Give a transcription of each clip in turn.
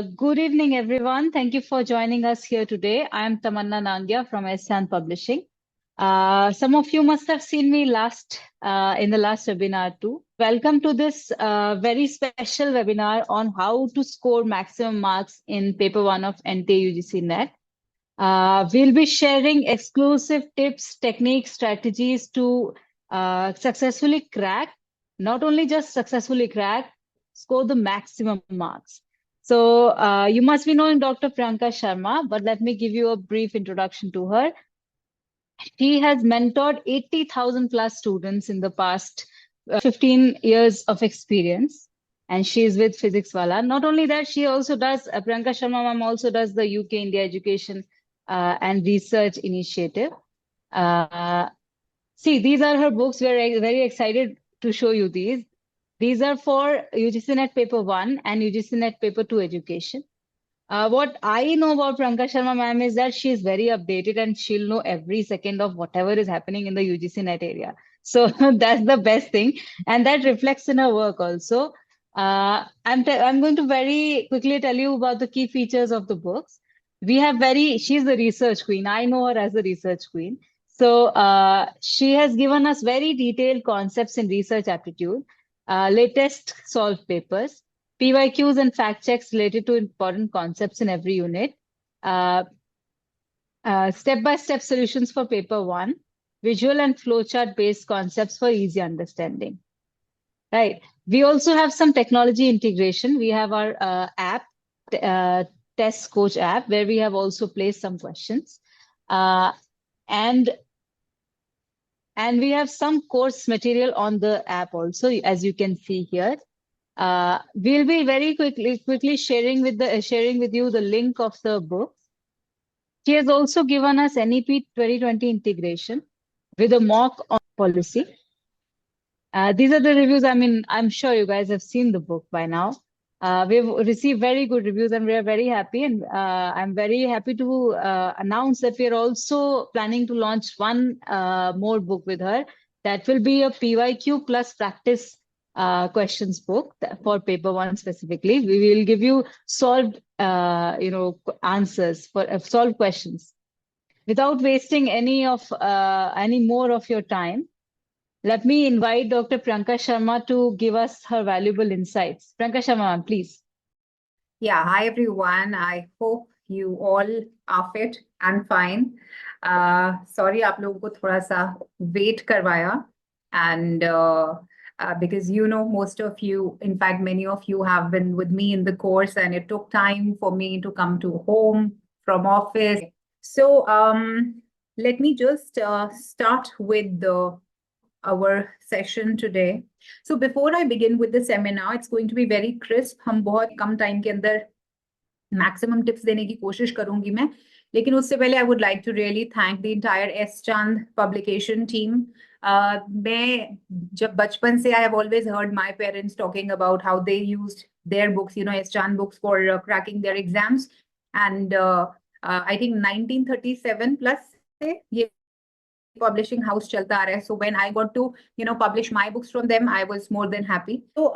Good evening, everyone. Thank you for joining us here today. I am Tamanna Nangia from SChan Publishing. Some of you must have seen me in the last webinar too. Welcome to this very special webinar on how to score maximum marks in paper 1 of NTA UGC NET. We'll be sharing exclusive tips, techniques, strategies to successfully crack, not only just successfully crack, score the maximum marks. So you must be knowing Dr. Priyanka Sharma, but let me give you a brief introduction to her. She has mentored 80,000 plus students in the past 15 years of experience, and she is with Physics Wala. Not only that, she also does, Priyanka Sharma ma'am also does the UK India Education and Research Initiative. See, these are her books. We're very excited to show you these. These are for UGC NET Paper 1 and UGC NET Paper 2 Education. What I know about Priyanka Sharma ma'am is that she is very updated and she'll know every second of whatever is happening in the UGC NET area. So that's the best thing. And that reflects in her work also. I'm going to very quickly tell you about the key features of the books. She's the research queen. I know her as the research queen. So she has given us very detailed concepts in research aptitude, latest solved papers, PYQs and fact checks related to important concepts in every unit, step-by-step solutions for paper 1, visual and flowchart based concepts for easy understanding. Right. We also have some technology integration. We have our app, Test Coach app, where we have also placed some questions. And we have some course material on the app also, as you can see here. We'll be very quickly sharing with you the link of the book. She has also given us NEP 2020 integration with a mock on policy. These are the reviews. I mean, I'm sure you guys have seen the book by now. We've received very good reviews and we are very happy. And I'm very happy to announce that we are also planning to launch one more book with her. That will be a PYQ plus practice questions book for paper 1 specifically. We will give you solved, answers for solved questions. Without wasting any more of your time, let me invite Dr. Priyanka Sharma to give us her valuable insights. Priyanka Sharma, please. Yeah, hi everyone. I hope you all are fit and fine. Sorry, आप लोगों को थोड़ा सा wait करवाया, and because most of you, in fact, many of you have been with me in the course, and it took time for me to come to home from office. So let me just start with our session today. So before I begin with the seminar, it's going to be very crisp. हम बहुत कम time के अंदर maximum tips देने की कोशिश करूंगी मैं. लेकिन उससे पहले I would like to really thank the entire SChan publication team. मैं जब बचपन से I have always heard my parents talking about how they used their books, SChan books for cracking their exams. And I think 1937 plus से ये publishing house chalta aa raha hai. So when I got to publish my books from them, I was more than happy. So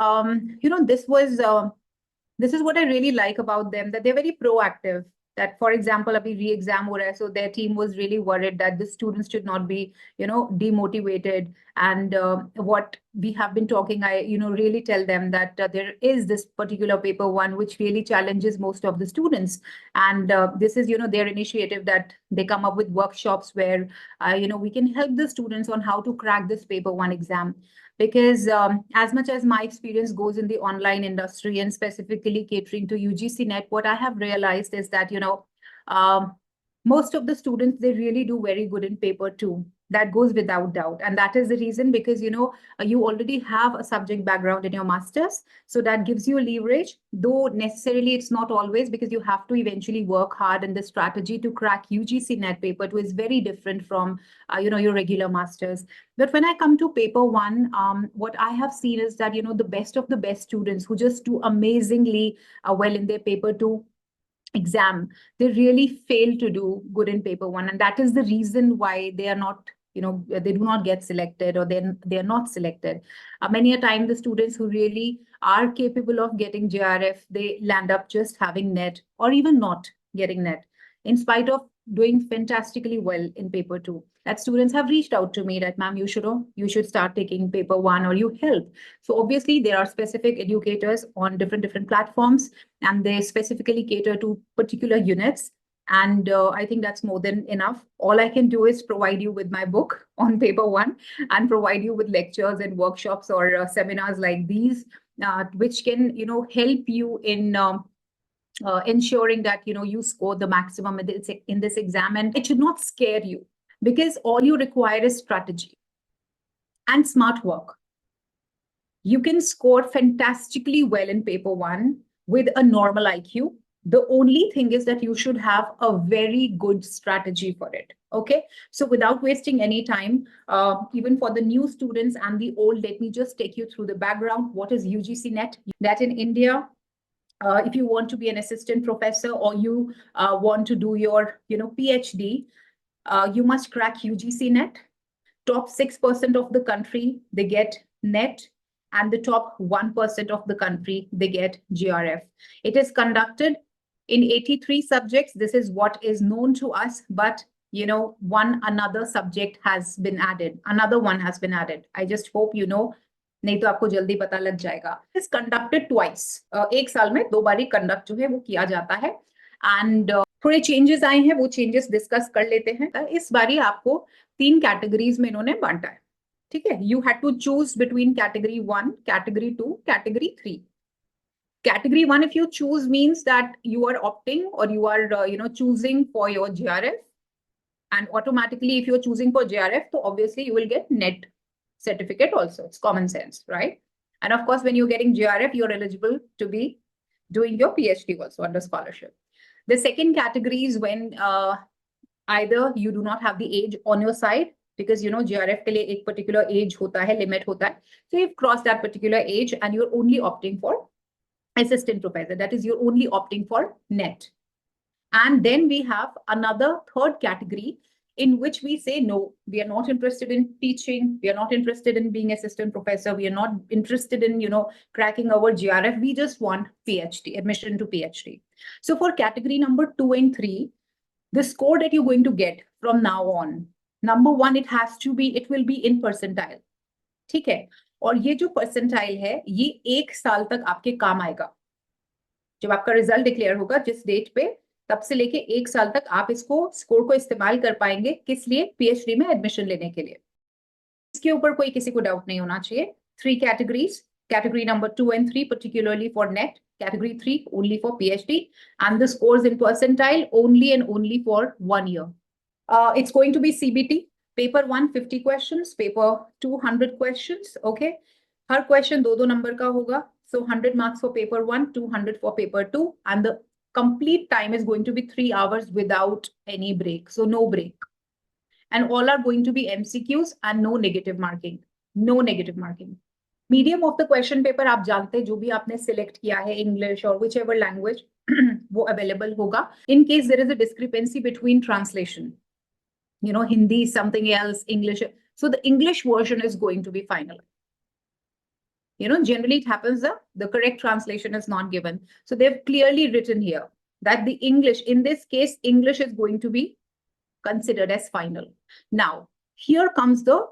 this is what I really like about them, that they're very proactive. That, for example, abhi re-exam ho raha hai, so their team was really worried that the students should not be demotivated. And what we have been talking, I really tell them that there is this particular paper 1 which really challenges most of the students. And this is their initiative, that they come up with workshops where we can help the students on how to crack this paper 1 exam. Because as much as my experience goes in the online industry and specifically catering to UGC NET, what I have realized is that most of the students, they really do very good in paper 2. That goes without doubt. And that is the reason, because you already have a subject background in your masters. So that gives you leverage, though necessarily it's not always, because you have to eventually work hard, and the strategy to crack UGC NET paper 2 is very different from your regular masters. But when I come to paper 1, what I have seen is that the best of the best students who just do amazingly well in their paper 2 exam, they really fail to do good in paper 1. And that is the reason why they are not they do not get selected, or they're not selected. Many a time the students who really are capable of getting JRF, they land up just having net or even not getting net, in spite of doing fantastically well in paper 2. That students have reached out to me that, ma'am, you should start taking paper 1, or you help. So obviously there are specific educators on different platforms, and they specifically cater to particular units. And I think that's more than enough. All I can do is provide you with my book on paper 1, and provide you with lectures and workshops or seminars like these, which can, help you in ensuring that, you score the maximum in this exam. And it should not scare you, because all you require is strategy and smart work. You can score fantastically well in paper 1 with a normal IQ. The only thing is that you should have a very good strategy for it. Okay, so without wasting any time, even for the new students and the old, let me just take you through the background. What is UGC NET? That in India, if you want to be an assistant professor, or you want to do your PhD, you must crack UGC NET. Top 6% of the country, they get NET, and the top 1% of the country, they get JRF. It is conducted in 83 subjects. This is what is known to us, but another subject has been added. Another one has been added. I just hope you know, नहीं तो आपको जल्दी पता लग जाएगा. It is conducted twice. एक साल में 2 बारी conduct जो है वो किया जाता है. And थोड़े changes आए हैं, वो changes discuss कर लेते हैं. इस बारी आपको 3 categories में इन्होंने बांटा है. ठीक है? You had to choose between category 1, category 2, category 3. Category 1, if you choose, means that you are opting, or you are choosing for your JRF. And automatically, if you're choosing for JRF, so obviously you will get NET certificate also. It's common sense, right? And of course, when you're getting JRF, you're eligible to be doing your PhD also under scholarship. The second category is when either you do not have the age on your side, because JRF के लिए एक particular age होता है, limit होता है. So you've crossed that particular age and you're only opting for assistant professor. That is, you're only opting for NET. And then we have another third category in which we say, no, we are not interested in teaching. We are not interested in being assistant professor. We are not interested in, cracking our JRF. We just want PhD, admission to PhD. So for category number 2 and 3, the score that you're going to get from now on, number 1, it will be in percentile. ठीक है? और ये जो percentile है, ये 1 साल तक आपके काम आएगा. जब आपका रिजल्ट डिक्लेयर होगा जिस डेट पे, तब से लेके 1 साल तक आप इसको स्कोर को इस्तेमाल कर पाएंगे. किस लिए? पीएचडी में एडमिशन लेने के लिए. इसके ऊपर कोई किसी को डाउट नहीं होना चाहिए. 3 categories, category number 2 and 3 particularly for NET, category 3 only for PhD, and the scores in percentile only and only for 1 year. It's going to be CBT. Paper 1 50 questions, paper 2 100 questions. Okay, her question 2 number का होगा. So 100 marks for paper 1, 200 for paper 2, and the complete time is going to be 3 hours without any break. So no break. And all are going to be MCQs and no negative marking. No negative marking. Medium of the question paper आप जानते हैं, जो भी आपने select किया है, English or whichever language, वो available होगा. In case there is a discrepancy between translation, Hindi is something else, English. So the English version is going to be final. Generally it happens the correct translation is not given. So they've clearly written here that the English, in this case, English is going to be considered as final. Now, here comes the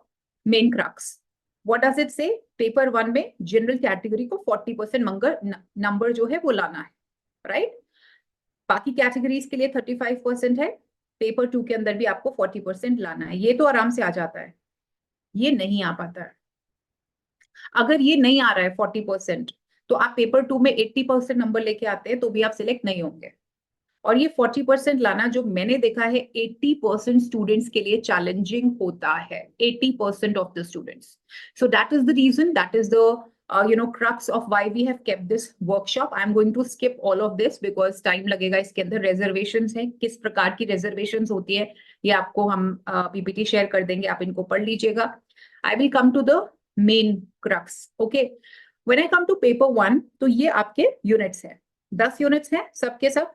main crux. What does it say? Paper 1 में general category को 40% number जो है वो लाना है, right? बाकी categories के लिए 35% है. Paper 2 के अंदर भी आपको 40% लाना है. ये तो आराम से आ जाता है. ये नहीं आ पाता है. अगर ये नहीं आ रहा है 40%, तो आप पेपर 2 में 80% नंबर लेके आते हैं तो भी आप सिलेक्ट नहीं होंगे. और ये 40% लाना, जो मैंने देखा है, 80% स्टूडेंट्स के लिए चैलेंजिंग होता है. 80% of the students. So that is the reason, that is the crux of why we have kept this workshop. I am going to skip all of this because time लगेगा. इसके अंदर reservations हैं. किस प्रकार की reservations होती है ये आपको हम PPT शेयर कर देंगे, आप इनको पढ़ लीजिएगा. I will come to the main crux. Okay, when I come to paper 1, तो ये आपके units हैं. 10 units हैं सबके सब.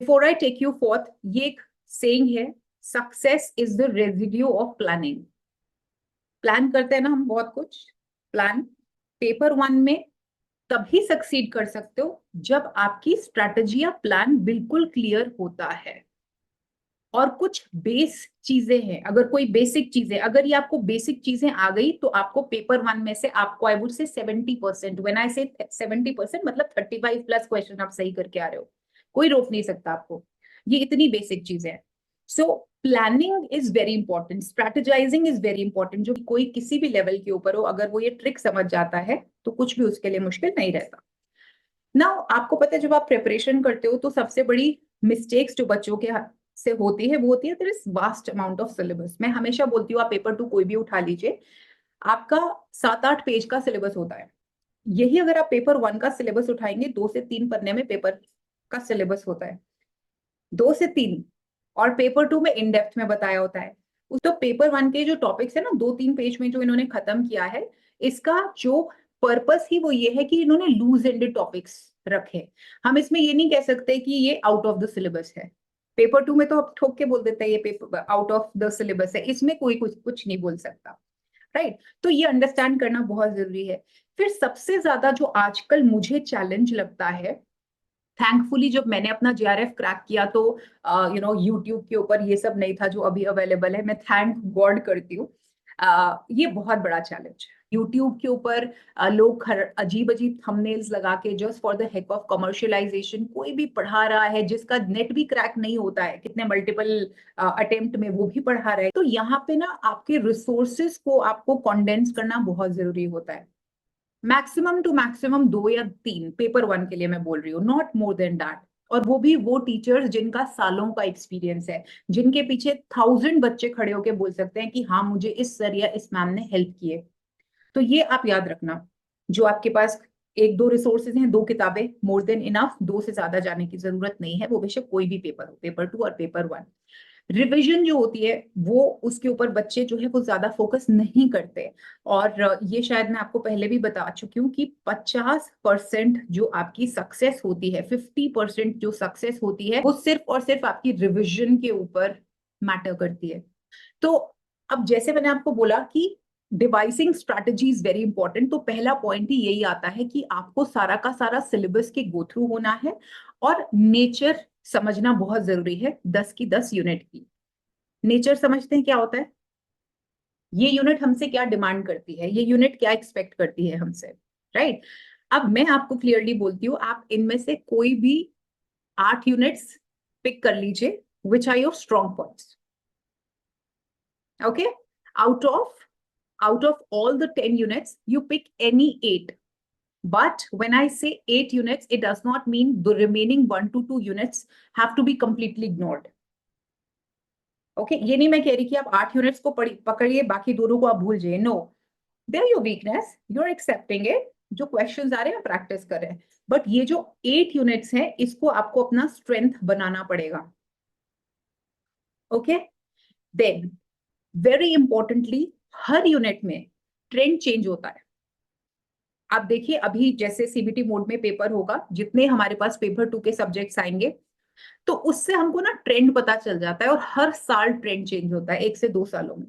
Before I take you forth, ये एक saying है, success is the residue of planning. Plan करते हैं ना हम बहुत कुछ, प्लान पेपर 1 में तभी सक्सीड कर सकते हो जब आपकी स्ट्रैटेजी या प्लान बिल्कुल क्लियर होता है। और कुछ बेस चीजें हैं, अगर कोई बेसिक चीजें, अगर ये आपको बेसिक चीजें आ गई तो आपको पेपर 1 में से आपको I would say 70%, when I से 70% मतलब 35+ क्वेश्चन आप सही करके आ रहे हो, कोई रोक नहीं सकता आपको। ये इतनी बेसिक चीजें हैं। So planning is very important, strategising is very important. जो कोई किसी भी लेवल के ऊपर हो, अगर वो ये ट्रिक समझ जाता है तो कुछ भी उसके लिए मुश्किल नहीं रहता ना। आपको पता है जब आप प्रिपरेशन करते हो तो सबसे बड़ी मिस्टेक्स जो बच्चों के से होती है वो होती है there is vast amount of syllabus. मैं हमेशा बोलती हूँ आप पेपर 2 कोई भी उठा लीजिए, आपका 7-8 पेज का सिलेबस होता है। यही अगर आप पेपर 1 का सिलेबस उठाएंगे, 2 से 3 पन्ने में पेपर का सिलेबस होता है, 2 से 3। और पेपर 2 में इन डेप्थ में बताया होता है। उस तो पेपर 1 के जो टॉपिक्स है ना 2-3 पेज में जो इन्होंने खत्म किया है, इसका जो पर्पस ही वो ये है कि इन्होंने लूज एंडेड टॉपिक्स रखे। हम इसमें ये नहीं कह सकते कि ये आउट ऑफ द सिलेबस है। पेपर 2 में तो आप ठोक के बोल देते हैं ये paper out of the syllabus है, इसमें कोई कुछ नहीं बोल सकता, राइट। तो ये अंडरस्टैंड करना बहुत जरूरी है। फिर सबसे ज्यादा जो आजकल मुझे चैलेंज लगता है, थैंकफुली जब मैंने अपना जेआरएफ क्रैक किया तो यूट्यूब के ऊपर ये सब नहीं था जो अभी अवेलेबल है, मैं थैंक गॉड करती हूँ। ये बहुत बड़ा चैलेंज है यूट्यूब के ऊपर। लोग अजीब अजीब थंबनेल्स लगा के just for the heck of commercialisation कोई भी पढ़ा रहा है, जिसका नेट भी क्रैक नहीं होता है, कितने मल्टीपल अटेम्प्ट में वो भी पढ़ा रहा है। तो यहाँ पे ना आपके रिसोर्सेस को आपको कॉन्डेंस करना बहुत जरूरी होता है। मैक्सिमम टू मैक्सिमम 2 या 3 पेपर 1 के लिए मैं बोल रही हूँ, नॉट मोर देन दैट। और वो भी वो टीचर्स जिनका सालों का एक्सपीरियंस है, जिनके पीछे 1000 बच्चे खड़े होके बोल सकते हैं कि हाँ मुझे इस सर या इस मैम ने हेल्प किए। तो ये आप याद रखना, जो आपके पास 1-2 रिसोर्सेज हैं, 2 किताबें मोर देन इनफ, 2 से ज्यादा जाने की जरूरत नहीं है, वो बेशक कोई भी पेपर हो, पेपर 2 और पेपर 1। रिवीजन जो होती है वो उसके ऊपर बच्चे जो है वो ज्यादा फोकस नहीं करते। और ये शायद मैं आपको पहले भी बता चुकी हूँ कि 50% जो आपकी सक्सेस होती है, 50% जो सक्सेस होती है वो सिर्फ और सिर्फ आपकी रिवीजन के ऊपर मैटर करती है। तो अब जैसे मैंने आपको बोला कि devising strategy is very important, तो पहला पॉइंट ही यही आता है कि आपको सारा का सारा सिलेबस के गो थ्रू होना है और नेचर समझना बहुत जरूरी है। 10 की 10 यूनिट की नेचर समझते हैं क्या होता है, ये यूनिट हमसे क्या डिमांड करती है, ये यूनिट क्या एक्सपेक्ट करती है हमसे, राइट। अब मैं आपको क्लियरली बोलती हूँ, आप इनमें से कोई भी 8 यूनिट्स पिक कर लीजिए, which are your strong points. Okay, out of all the 10 units you pick any 8. But when I say 8 units, it does not mean the remaining 1 to 2 units have to be completely ignored. Okay, ये नहीं मैं कह रही कि आप 8 units को पकड़िए बाकी दोनों को आप भूल जाइए। No, they are your weakness, you are accepting it, जो क्वेश्चंस आ रहे हैं प्रैक्टिस कर रहे हैं। बट ये जो 8 यूनिट्स हैं इसको आपको अपना स्ट्रेंथ बनाना पड़ेगा। ओके, देन वेरी इंपॉर्टेंटली हर यूनिट में ट्रेंड चेंज होता है। आप देखिए अभी जैसे सीबीटी मोड में पेपर होगा, जितने हमारे पास पेपर 2 के सब्जेक्ट्स आएंगे तो उससे हमको ना ट्रेंड पता चल जाता है, और हर साल ट्रेंड चेंज होता है 1 से 2 सालों में।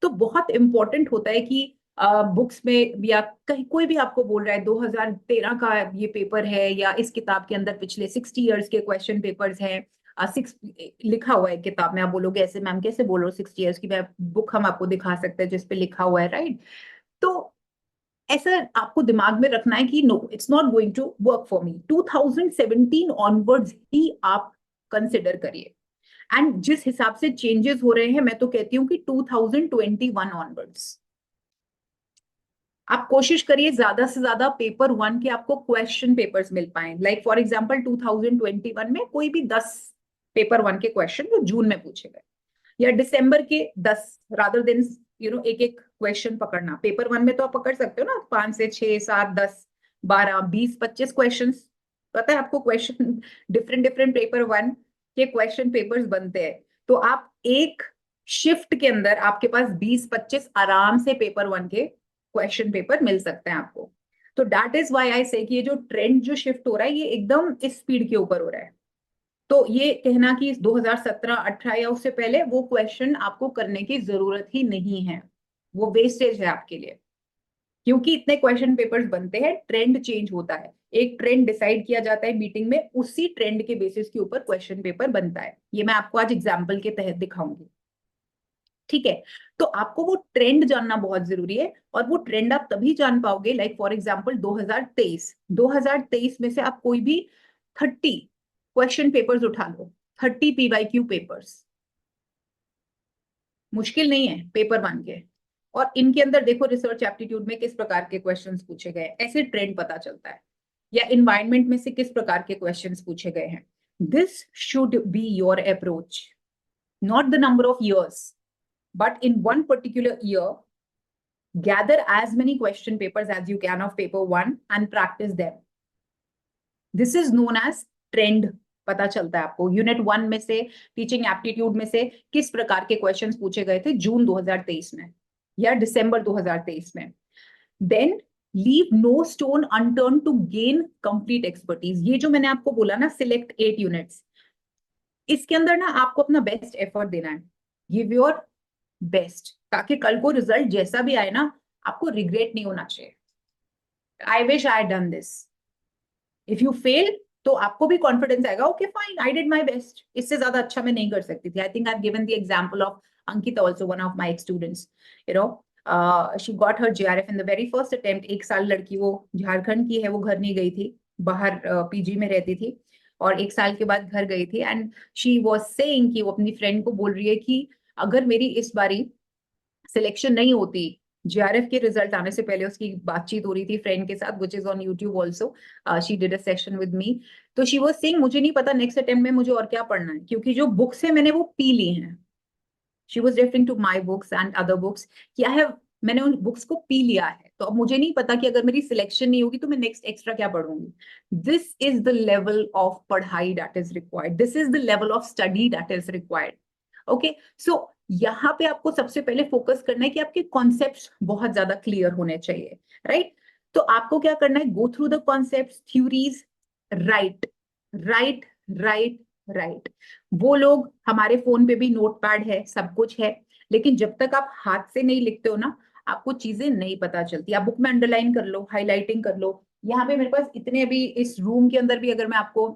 तो बहुत इंपॉर्टेंट होता है कि बुक्स में या कहीं कोई भी आपको बोल रहा है 2013 का ये पेपर है या इस किताब के अंदर पिछले 60 इयर्स के क्वेश्चन पेपर्स हैं, 6 लिखा हुआ है किताब में, आप बोलोगे ऐसे मैम कैसे बोल रहे हो 60 इयर्स की, मैं बुक हम आपको दिखा सकते हैं जिसपे लिखा हुआ है, राइट। तो ऐसा आपको दिमाग में रखना है कि no it's not going to work for me, 2017 onwards ही आप कंसिडर करिए। एंड जिस हिसाब से चेंजेस हो रहे हैं मैं तो कहती हूँ कि 2021 ऑनवर्ड्स आप कोशिश करिए ज्यादा से ज्यादा पेपर 1 के आपको क्वेश्चन पेपर्स मिल पाए। लाइक फॉर एग्जांपल 2021 में कोई भी 10 पेपर 1 के क्वेश्चन जो जून में पूछे गए, या दिसंबर के 10, रादर देन एक एक क्वेश्चन पकड़ना। पेपर 1 में तो आप पकड़ सकते हो ना 5 से 6, 7, 10, 12, 20, 25 क्वेश्चन। पता है आपको क्वेश्चन डिफरेंट डिफरेंट पेपर 1 के क्वेश्चन पेपर्स बनते हैं, तो आप एक शिफ्ट के अंदर आपके पास 20-25 आराम से पेपर 1 के क्वेश्चन पेपर मिल सकते हैं आपको। तो दैट इज व्हाई आई से कि ये जो ट्रेंड जो शिफ्ट हो रहा है ये एकदम इस स्पीड के ऊपर हो रहा है। तो ये कहना कि 2017-18 या उससे पहले वो क्वेश्चन आपको करने की जरूरत ही नहीं है, वो वेस्टेज है आपके लिए, क्योंकि इतने क्वेश्चन पेपर्स बनते हैं, ट्रेंड चेंज होता है, एक ट्रेंड डिसाइड किया जाता है मीटिंग में, उसी ट्रेंड के बेसिस के ऊपर क्वेश्चन पेपर बनता है। ये मैं आपको आज एग्जाम्पल के तहत दिखाऊंगी, ठीक है। तो आपको वो ट्रेंड जानना बहुत जरूरी है, और वो ट्रेंड आप तभी जान पाओगे, लाइक फॉर एग्जाम्पल 2023 में से आप कोई भी 30 क्वेश्चन पेपर्स उठा लो, 30 PYQ पेपर्स, मुश्किल नहीं है पेपर बन के, और इनके अंदर देखो रिसर्च एप्टीट्यूड में किस प्रकार के क्वेश्चंस पूछे गए, ऐसे ट्रेंड पता चलता है, या इन्वायरमेंट में से किस प्रकार के क्वेश्चंस पूछे गए हैं। This should be your approach, not the number of years, but in one particular year, gather as many question papers as you can of paper 1 and practice them. This is known as trend। पता चलता है आपको unit 1 में से, teaching aptitude में से किस प्रकार के क्वेश्चंस पूछे गए थे जून 2023 में या दिसंबर 2023 में। Then leave no stone unturned to gain complete expertise. ये जो मैंने आपको बोला ना, सिलेक्ट 8 यूनिट्स, इसके अंदर ना आपको अपना बेस्ट एफर्ट देना है, गिव योर बेस्ट, ताकि कल को रिजल्ट जैसा भी आए ना, आपको रिग्रेट नहीं होना चाहिए, I wish I done this. If you fail तो आपको भी कॉन्फिडेंस आएगा, okay fine, I did my best, इससे ज्यादा अच्छा मैं नहीं कर सकती थी। I think I have given the example of Ankita, also one of my students, you know she got her JRF in the very first attempt. 1 साल लड़की, वो झारखंड की है, वो घर नहीं गई थी, बाहर PG में रहती थी, और 1 साल के बाद घर गई थी, एंड शी वाज सेइंग कि वो अपनी फ्रेंड को बोल रही है कि अगर मेरी इस बारी सिलेक्शन नहीं होती, JRF के रिजल्ट आने से पहले उसकी बातचीत हो रही थी फ्रेंड के साथ, which is on YouTube also, she did a session with me. तो शी वाज सेइंग मुझे नहीं पता नेक्स्ट अटेम्प्ट में मुझे और क्या पढ़ना है, क्योंकि जो बुक्स है मैंने वो पी ली हैं। She was referring to my books and other books, कि आई हैव, मैंने उन बुक्स को पी लिया है, तो अब मुझे नहीं पता कि अगर मेरी सिलेक्शन नहीं होगी तो मैं नेक्स्ट एक्स्ट्रा क्या पढ़ूंगी। This is the level of पढ़ाई that is required, this is the level of study that is required. Okay, so यहाँ पे आपको सबसे पहले फोकस करना है कि आपके कॉन्सेप्ट्स बहुत ज्यादा क्लियर होने चाहिए, राइट। तो आपको क्या करना है, go through the concepts, theories, right right right right. वो लोग, हमारे फोन पे भी नोटपैड है, सब कुछ है, लेकिन जब तक आप हाथ से नहीं लिखते हो ना, आपको चीजें नहीं पता चलती। आप बुक में अंडरलाइन कर लो, हाईलाइटिंग कर लो। यहाँ पे मेरे पास इतने, अभी इस रूम के अंदर भी अगर मैं आपको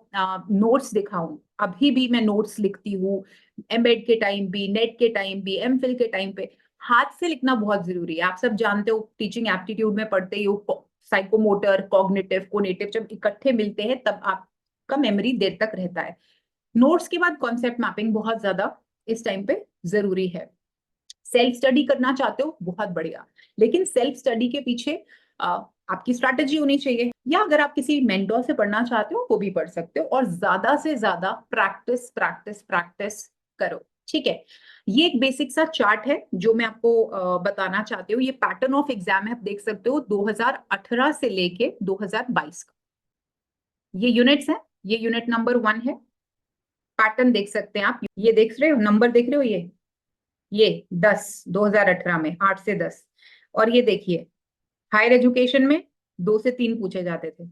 नोट्स दिखाऊं, अभी भी मैं नोट्स लिखती हूँ, एमएड के टाइम भी, नेट के टाइम भी, एमफिल के टाइम पे। हाथ से लिखना बहुत जरूरी है, आप सब जानते हो, टीचिंग एप्टीट्यूड में पढ़ते ही हो, साइकोमोटर, कॉग्निटिव, कोनेटिव जब इकट्ठे मिलते हैं तब आपका मेमोरी देर तक रहता है। नोट्स के बाद कॉन्सेप्ट मैपिंग बहुत ज्यादा इस टाइम पे जरूरी है। सेल्फ स्टडी करना चाहते हो, बहुत बढ़िया, लेकिन सेल्फ स्टडी के पीछे आपकी स्ट्रैटेजी होनी चाहिए, या अगर आप किसी मेंटोर से पढ़ना चाहते हो वो भी पढ़ सकते हो, और ज्यादा से ज्यादा प्रैक्टिस प्रैक्टिस प्रैक्टिस करो, ठीक है। ये एक बेसिक सा चार्ट है जो मैं आपको बताना चाहती हूँ। ये पैटर्न ऑफ एग्जाम है, आप देख सकते हो 2018 से लेके 2022 का, ये यूनिट्स है, ये यूनिट नंबर 1 है। पैटर्न देख सकते हैं आप, ये देख रहे हो, नंबर देख रहे हो, ये 10 2018 में 8 से 10, और ये देखिए हायर एजुकेशन में 2 से 3 पूछे जाते थे,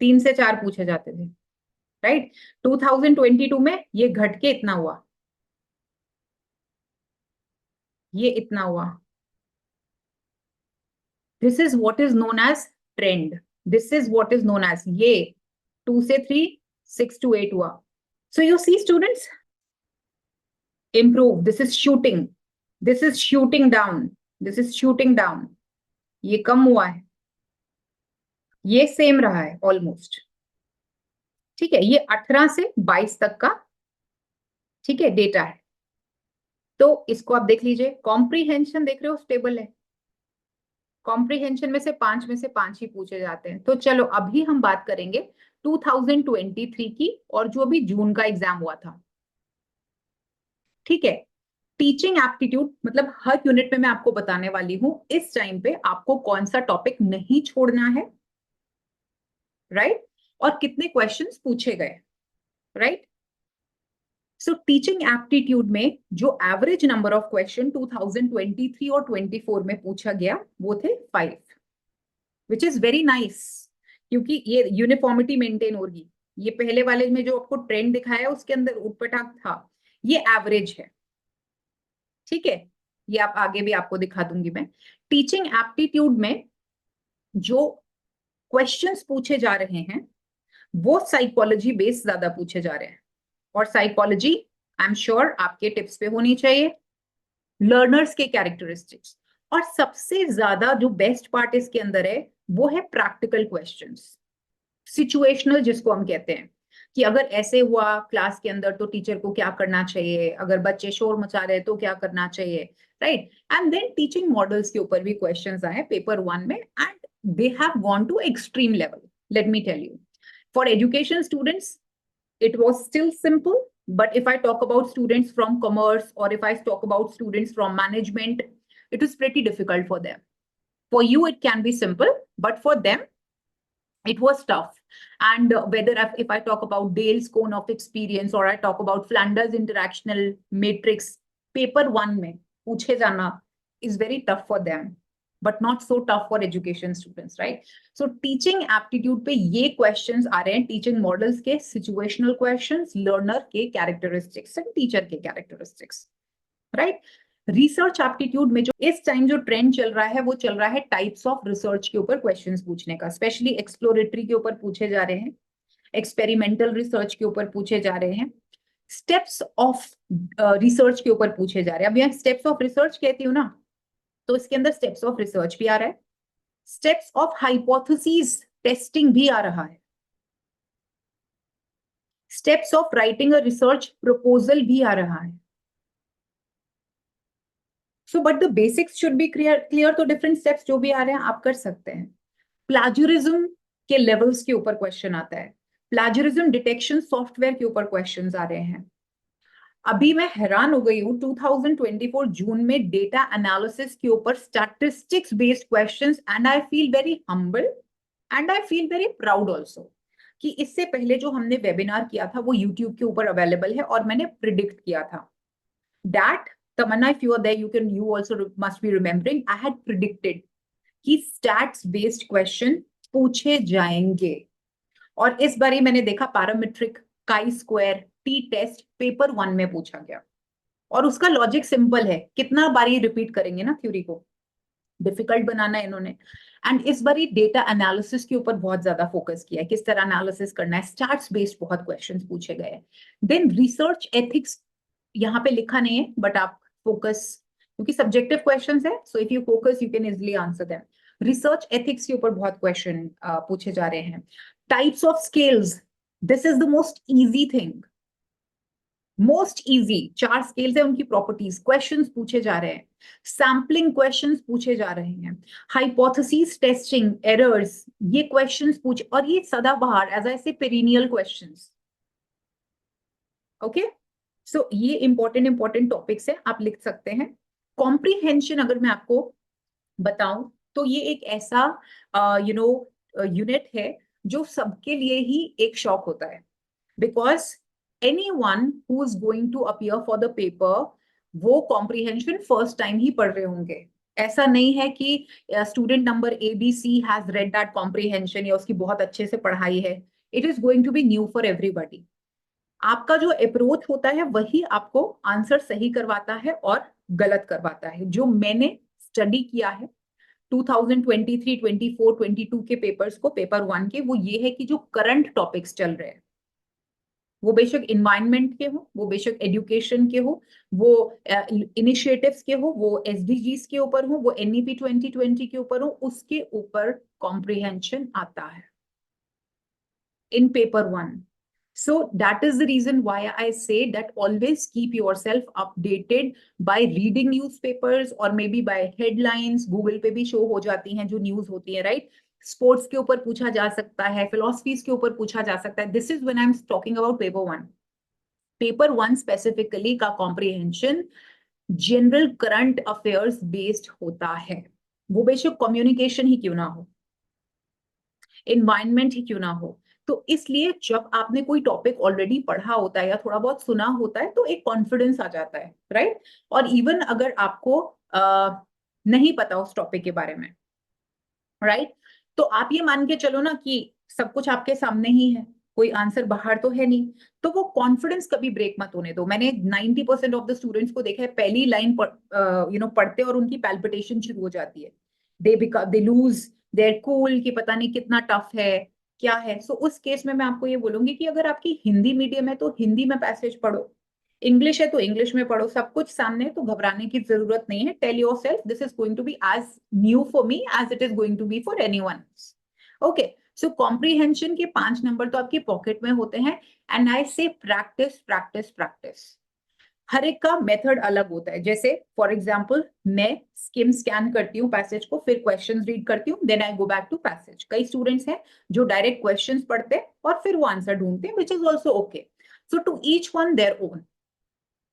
3 से 4 पूछे जाते थे, राइट। 2022 में ये घट के इतना हुआ, ये इतना हुआ। This is what is known as trend, this is what is known as, ये 2 से 3, 6 to 8 हुआ। So you see students, improve, this is shooting, this is shooting down, this is shooting down, ये कम हुआ है, ये सेम रहा है almost, ठीक है। ये 18 से 22 तक का, ठीक है, डेटा है। तो इसको आप देख लीजिए, कॉम्प्रीहेंशन देख रहे हो, स्टेबल है। कॉम्प्रीहेंशन में से 5 ही पूछे जाते हैं। तो चलो अभी हम बात करेंगे 2023 की, और जो अभी जून का एग्जाम हुआ था, ठीक है। टीचिंग एप्टीट्यूड, मतलब हर यूनिट में मैं आपको बताने वाली हूं इस टाइम पे आपको कौन सा टॉपिक नहीं छोड़ना है, राइट, और कितने क्वेश्चंस पूछे गए, राइट। सो टीचिंग एप्टीट्यूड में जो एवरेज नंबर ऑफ क्वेश्चन 2023 और 24 में पूछा गया वो थे 5, विच इज वेरी नाइस, क्योंकि ये यूनिफॉर्मिटी मेंटेन होगी। ये पहले वाले में जो आपको ट्रेंड दिखाया है उसके अंदर ऊटपटांग था, ये एवरेज है, ठीक है। ये आप आगे भी आपको दिखा दूंगी मैं। टीचिंग एप्टीट्यूड में जो क्वेश्चंस पूछे जा रहे हैं वो साइकोलॉजी बेस्ड ज्यादा पूछे जा रहे हैं, और साइकोलॉजी आई एम श्योर आपके टिप्स पे होनी चाहिए, लर्नर्स के कैरेक्टरिस्टिक्स, और सबसे ज्यादा जो बेस्ट पार्ट इसके अंदर है वो है प्रैक्टिकल क्वेश्चंस, सिचुएशनल जिसको हम कहते हैं कि अगर ऐसे हुआ क्लास के अंदर तो टीचर को क्या करना चाहिए, अगर बच्चे शोर मचा रहे तो क्या करना चाहिए, right. And then teaching models के ऊपर भी क्वेश्चंस आए पेपर 1 में, and they have gone to extreme level. Let me tell you, for education students it was still simple, but if I talk about students from commerce, or if I talk about students from management, it is pretty difficult for them. For you it can be simple, but for them it was tough. And whether if I talk about Dale's cone of experience, or I talk about Flanders interactional matrix, paper 1 mein पूछे जाना is very tough for them, but not so tough for education students, right? So teaching aptitude पे ये questions आ रहे हैं, teaching models के, situational questions, learner के characteristics and teacher के characteristics, right? Research aptitude में जो इस टाइम जो ट्रेंड चल रहा है वो चल रहा है टाइप्स ऑफ रिसर्च के ऊपर क्वेश्चंस पूछने का, स्पेशली एक्सप्लोरेटरी के ऊपर पूछे जा रहे हैं, एक्सपेरिमेंटल रिसर्च के ऊपर पूछे जा रहे हैं, स्टेप्स ऑफ रिसर्च के ऊपर पूछे जा रहे हैं। अब यहाँ स्टेप्स ऑफ रिसर्च कहती हूँ ना, तो इसके अंदर स्टेप्स ऑफ रिसर्च भी आ रहा है, स्टेप्स ऑफ हाइपोथेसिस टेस्टिंग भी आ रहा है, steps of writing a research proposal भी आ रहा है। So but the basics should be clear, तो डिफरेंट स्टेप्स जो भी आ रहे हैं आप कर सकते हैं। प्लाजरिज्म के लेवल्स के ऊपर क्वेश्चन आता है, प्लाजरिज्म डिटेक्शन सॉफ्टवेयर के ऊपर क्वेश्चंस आ रहे हैं। अभी मैं हैरान हो गई हूँ, 2024 जून में डेटा एनालिसिस के ऊपर statistics based questions, and I feel very humble and I feel very proud also कि इससे पहले जो हमने वेबिनार किया था वो यूट्यूब के ऊपर अवेलेबल है, और मैंने प्रिडिक्ट किया था that Tamanna, if you are there, you also must be remembering, I had predicted कि stats based question पूछे जाएंगे, और इस बार ही मैंने देखा parametric, chi square, T test paper 1 में पूछा गया, और उसका लॉजिक सिंपल है, कितना बारी रिपीट करेंगे ना थ्योरी को, डिफिकल्ट बनाना है इन्होंने। एंड इस बार डेटा एनालिसिस के ऊपर बहुत ज्यादा फोकस किया है, किस तरह एनालिसिस करना है, स्टार्ट्स बेस्ड बहुत क्वेश्चंस पूछे गए। देन रिसर्च एथिक्स यहाँ पे लिखा नहीं है, बट आप फोकस, क्योंकि सब्जेक्टिव क्वेश्चंस है, so if you focus you can easily answer them. Research ethics के ऊपर बहुत क्वेश्चन पूछे जा रहे हैं। Types of scales, this is the most easy thing, most easy, 4 scales है, उनकी प्रॉपर्टीज, क्वेश्चंस पूछे जा रहे हैं, सैम्पलिंग क्वेश्चंस पूछे जा रहे हैं, हाइपोथेसिस टेस्टिंग, एरर्स, ये क्वेश्चंस पूछ, और ये सदाबहार, एज आई से पेरिनियल क्वेश्चंस, ओके। सो ये इंपॉर्टेंट टॉपिक्स है, आप लिख सकते हैं। कॉम्प्रीहेंशन अगर मैं आपको बताऊं तो ये एक ऐसा यूनिट है जो सबके लिए ही एक शॉक होता है, because anyone who is going to appear for the paper वो कॉम्प्रीहेंशन फर्स्ट टाइम ही पढ़ रहे होंगे। ऐसा नहीं है कि student number ABC has read that comprehension या उसकी बहुत अच्छे से पढ़ाई है, it is going to be new for everybody. आपका जो अप्रोच होता है वही आपको आंसर सही करवाता है और गलत करवाता है। जो मैंने स्टडी किया है 2023, 24, 22 के पेपर्स को, पेपर 1 के, वो ये है कि जो करंट टॉपिक्स चल रहे हैं, वो बेशक इन्वायरमेंट के हो, वो बेशक एजुकेशन के हो, वो इनिशिएटिव्स के हो, वो SDGs के ऊपर हो, वो NEP 2020 के ऊपर हो, उसके ऊपर कॉम्प्रीहेंशन आता है in paper 1. So that is the reason why I say that always keep yourself updated by reading newspapers or maybe by headlines. Google पे भी show हो जाती हैं जो news होती है, right? Sports के ऊपर पूछा जा सकता है, philosophies के ऊपर पूछा जा सकता है. This is when I'm talking about paper 1. Paper 1 specifically का comprehension general current affairs based होता है. वो बेशक communication ही क्यों ना हो, environment ही क्यों ना हो। तो इसलिए जब आपने कोई टॉपिक ऑलरेडी पढ़ा होता है या थोड़ा बहुत सुना होता है तो एक कॉन्फिडेंस आ जाता है, राइट? और इवन अगर आपको नहीं पता उस टॉपिक के बारे में, राइट, तो आप ये मान के चलो ना कि सब कुछ आपके सामने ही है, कोई आंसर बाहर तो है नहीं, तो वो कॉन्फिडेंस कभी ब्रेक मत होने दो। मैंने 90% ऑफ द स्टूडेंट्स को देखा है, पहली लाइन पढ़ते और उनकी पैल्पिटेशन शुरू हो जाती है, दे लूज देयर कूल कि पता नहीं कितना टफ है क्या है। सो उस केस में मैं आपको ये बोलूंगी कि अगर आपकी हिंदी मीडियम है तो हिंदी में पैसेज पढ़ो, इंग्लिश है तो इंग्लिश में पढ़ो, सब कुछ सामने है तो घबराने की जरूरत नहीं है। Tell yourself this is going to be as new for me as it is going to be for anyone. Okay, so comprehension के 5 नंबर तो आपके पॉकेट में होते हैं। एंड आई से प्रैक्टिस प्रैक्टिस प्रैक्टिस। हर एक का मेथड अलग होता है। जैसे फॉर एग्जाम्पल मैं स्किम स्कैन करती हूँ पैसेज को, फिर क्वेश्चंस रीड करती हूँ, then I go back to passage. कई स्टूडेंट्स हैं जो डायरेक्ट क्वेश्चंस पढ़ते हैं और फिर वो आंसर ढूंढते हैं, which is also okay. So to each one their own.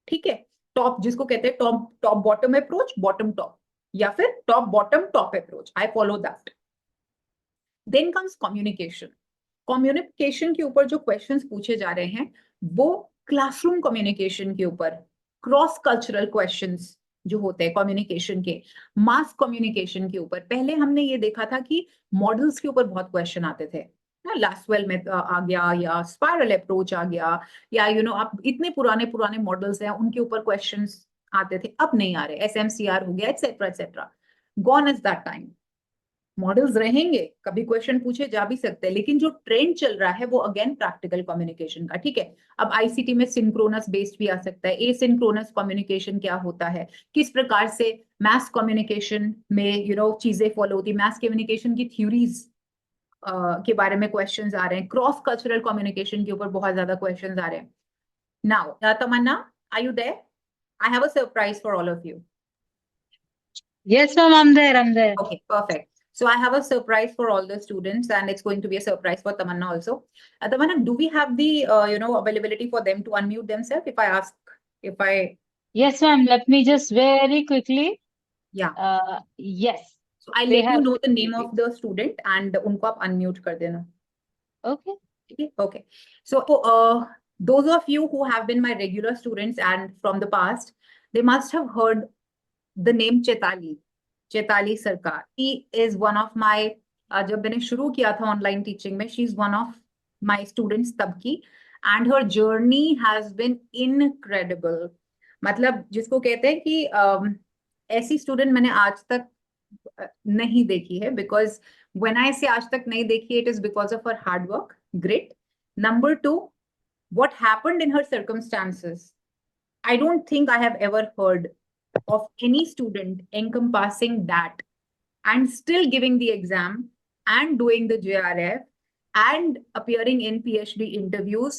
ठीक है, टॉप जिसको कहते हैं top top bottom approach, bottom top, या फिर top bottom top approach, I follow that. Then comes communication. Communication के ऊपर जो क्वेश्चंस पूछे जा रहे हैं वो क्लासरूम कम्युनिकेशन के ऊपर, क्रॉस कल्चरल क्वेश्चंस जो होते हैं कम्युनिकेशन के, मास कम्युनिकेशन के ऊपर। पहले हमने ये देखा था कि मॉडल्स के ऊपर बहुत क्वेश्चन आते थे ना, लास्टवेल में आ गया, या स्पाइरल अप्रोच आ गया, या आप इतने पुराने पुराने मॉडल्स हैं उनके ऊपर क्वेश्चंस आते थे, अब नहीं आ रहे। एसएमसीआर हो गया, etcetera etcetera, gone is that time. Models रहेंगे, कभी क्वेश्चन पूछे जा भी सकते हैं, लेकिन जो ट्रेंड चल रहा है वो अगेन प्रैक्टिकल कम्युनिकेशन का। ठीक है, अब आईसीटी में सिंक्रोनस बेस्ड भी आ सकता है। एसिंक्रोनस कम्युनिकेशन क्या होता है, किस प्रकार से मैस कम्युनिकेशन में चीजें फॉलो होती है, मैस कम्युनिकेशन की थ्योरीज के बारे में क्वेश्चंस आ रहे हैं। क्रॉस कल्चरल कम्युनिकेशन के ऊपर बहुत ज्यादा क्वेश्चंस आ रहे हैं। Now Tamanna, are you there? I have a surprise for all of you. Yes, ma'am, I'm there. I'm there. Okay, perfect. So I have a surprise for all the students, and it's going to be a surprise for Tamanna also. Tamanna, do we have the availability for them to unmute themselves? If I ask, if I Yes, ma'am. Let me just very quickly. yeah, Yes, so I they let you have know the name facility. of the student and उनको आप unmute कर देना. Okay. Okay, okay. So those of you who have been my regular students and from the past, they must have heard the name Chetali. Chetali Sarkar, he is one of my, जब मैंने शुरू किया था online teaching में, she is one of my students तब की, and her journey has been incredible. मतलब जिसको कहते हैं कि ऐसी स्टूडेंट मैंने आज तक नहीं देखी है, बिकॉज व्हेन आई से आज तक नहीं देखी, it is because of her hard work, great. Number 2, what happened in her circumstances, I don't think I have ever heard of any student encompassing that and still giving the exam and doing the JRF and appearing in PhD interviews,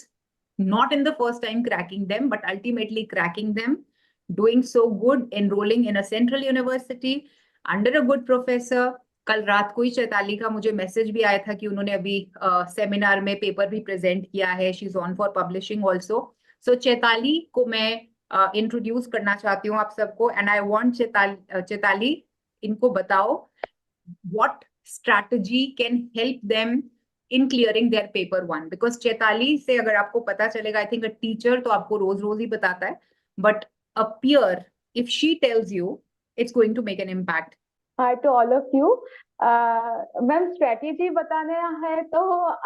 not in the first time cracking them, but ultimately cracking them, doing so good, enrolling in a central university under a good professor. कल रात को ही चैताली का मुझे message भी आया था कि उन्होंने अभी सेमिनार में पेपर भी प्रेजेंट किया है, she is on for publishing also. So Chaitali को मैं इंट्रोड्यूस करना चाहती हूँ आप सबको, एंड आई वांट चैताली, इनको बताओ what strategy can help them in clearing their paper 1, because Chaitali से अगर आपको पता चलेगा, आई थिंक अ टीचर तो आपको रोज रोज ही बताता है, but a peer, if she tells you, it's going to make an impact. Hi to all of you. Ma'am strategy बताना है तो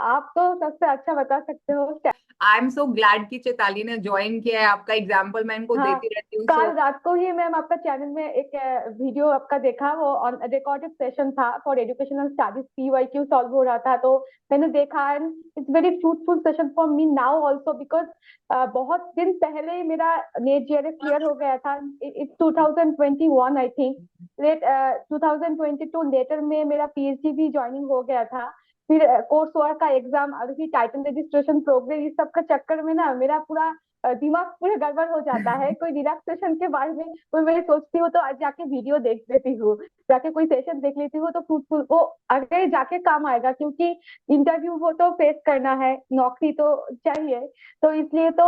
आप तो सबसे अच्छा बता सकते हो। आई एम सो ग्लैड कि चैताली ने ज्वाइन किया है, आपका एग्जाम्पल मैं इनको हाँ, देती रहती हूँ। कल रात को ही मैम आपका चैनल में एक वीडियो आपका देखा, वो रिकॉर्डेड सेशन था for educational studies, PYQ solve हो रहा था, तो मैंने देखा, and it's very fruitful session for me now also, because बहुत दिन पहले ही मेरा नेट JRF क्लियर हो गया था। It's 2021 I think, late 2022 later में मेरा PhD भी ज्वाइनिंग हो गया था। फिर कोर्स वर्क का एग्जाम, अभी टाइटल रजिस्ट्रेशन प्रोग्रेस, इस सब का चक्कर में ना मेरा पूरा दिमाग पूरा गड़बड़ हो जाता है। कोई रिलैक्सेशन के बारे में कोई मैं सोचती हूँ तो आज जाके वीडियो देख लेती हूँ, जाके कोई सेशन देख लेती हूँ, तो फ्रूटफुल वो आगे जाके काम आएगा, क्योंकि इंटरव्यू वो तो फेस करना है, नौकरी तो चाहिए। तो इसलिए तो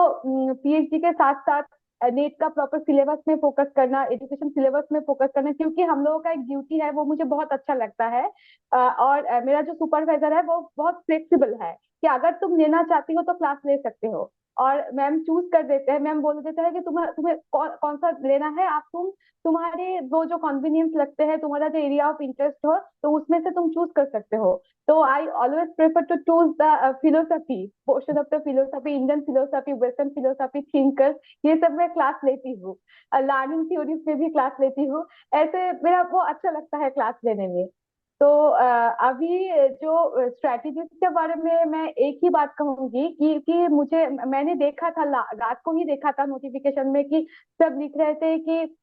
PhD के साथ साथ नेट का प्रॉपर सिलेबस में फोकस करना, एजुकेशन सिलेबस में फोकस करना, क्योंकि हम लोगों का एक ड्यूटी है, वो मुझे बहुत अच्छा लगता है। और मेरा जो सुपरवाइजर है वो बहुत फ्लेक्सिबल है कि अगर तुम लेना चाहती हो तो क्लास ले सकते हो, और मैम चूज कर देते हैं, मैम बोल देते हैं कि तुम्हें तुम्हें कौन सा लेना है, आप तुम्हारे वो जो कन्वीनियंस लगते हैं, तुम्हारा जो एरिया ऑफ इंटरेस्ट हो, तो उसमें से तुम चूज कर सकते हो। तो I always prefer to choose the philosophy, portion of the philosophy, Indian philosophy, western philosophy, thinkers, ये सब मैं क्लास लेती हूँ। लर्निंग थ्योरीज में भी क्लास लेती हूँ। ऐसे मेरा वो अच्छा लगता है क्लास लेने में। तो अभी जो स्ट्रेटेजीज के बारे में मैं एक ही बात कहूंगी कि मैंने देखा था, रात को ही देखा था नोटिफिकेशन में कि सब लिख रहे थे कि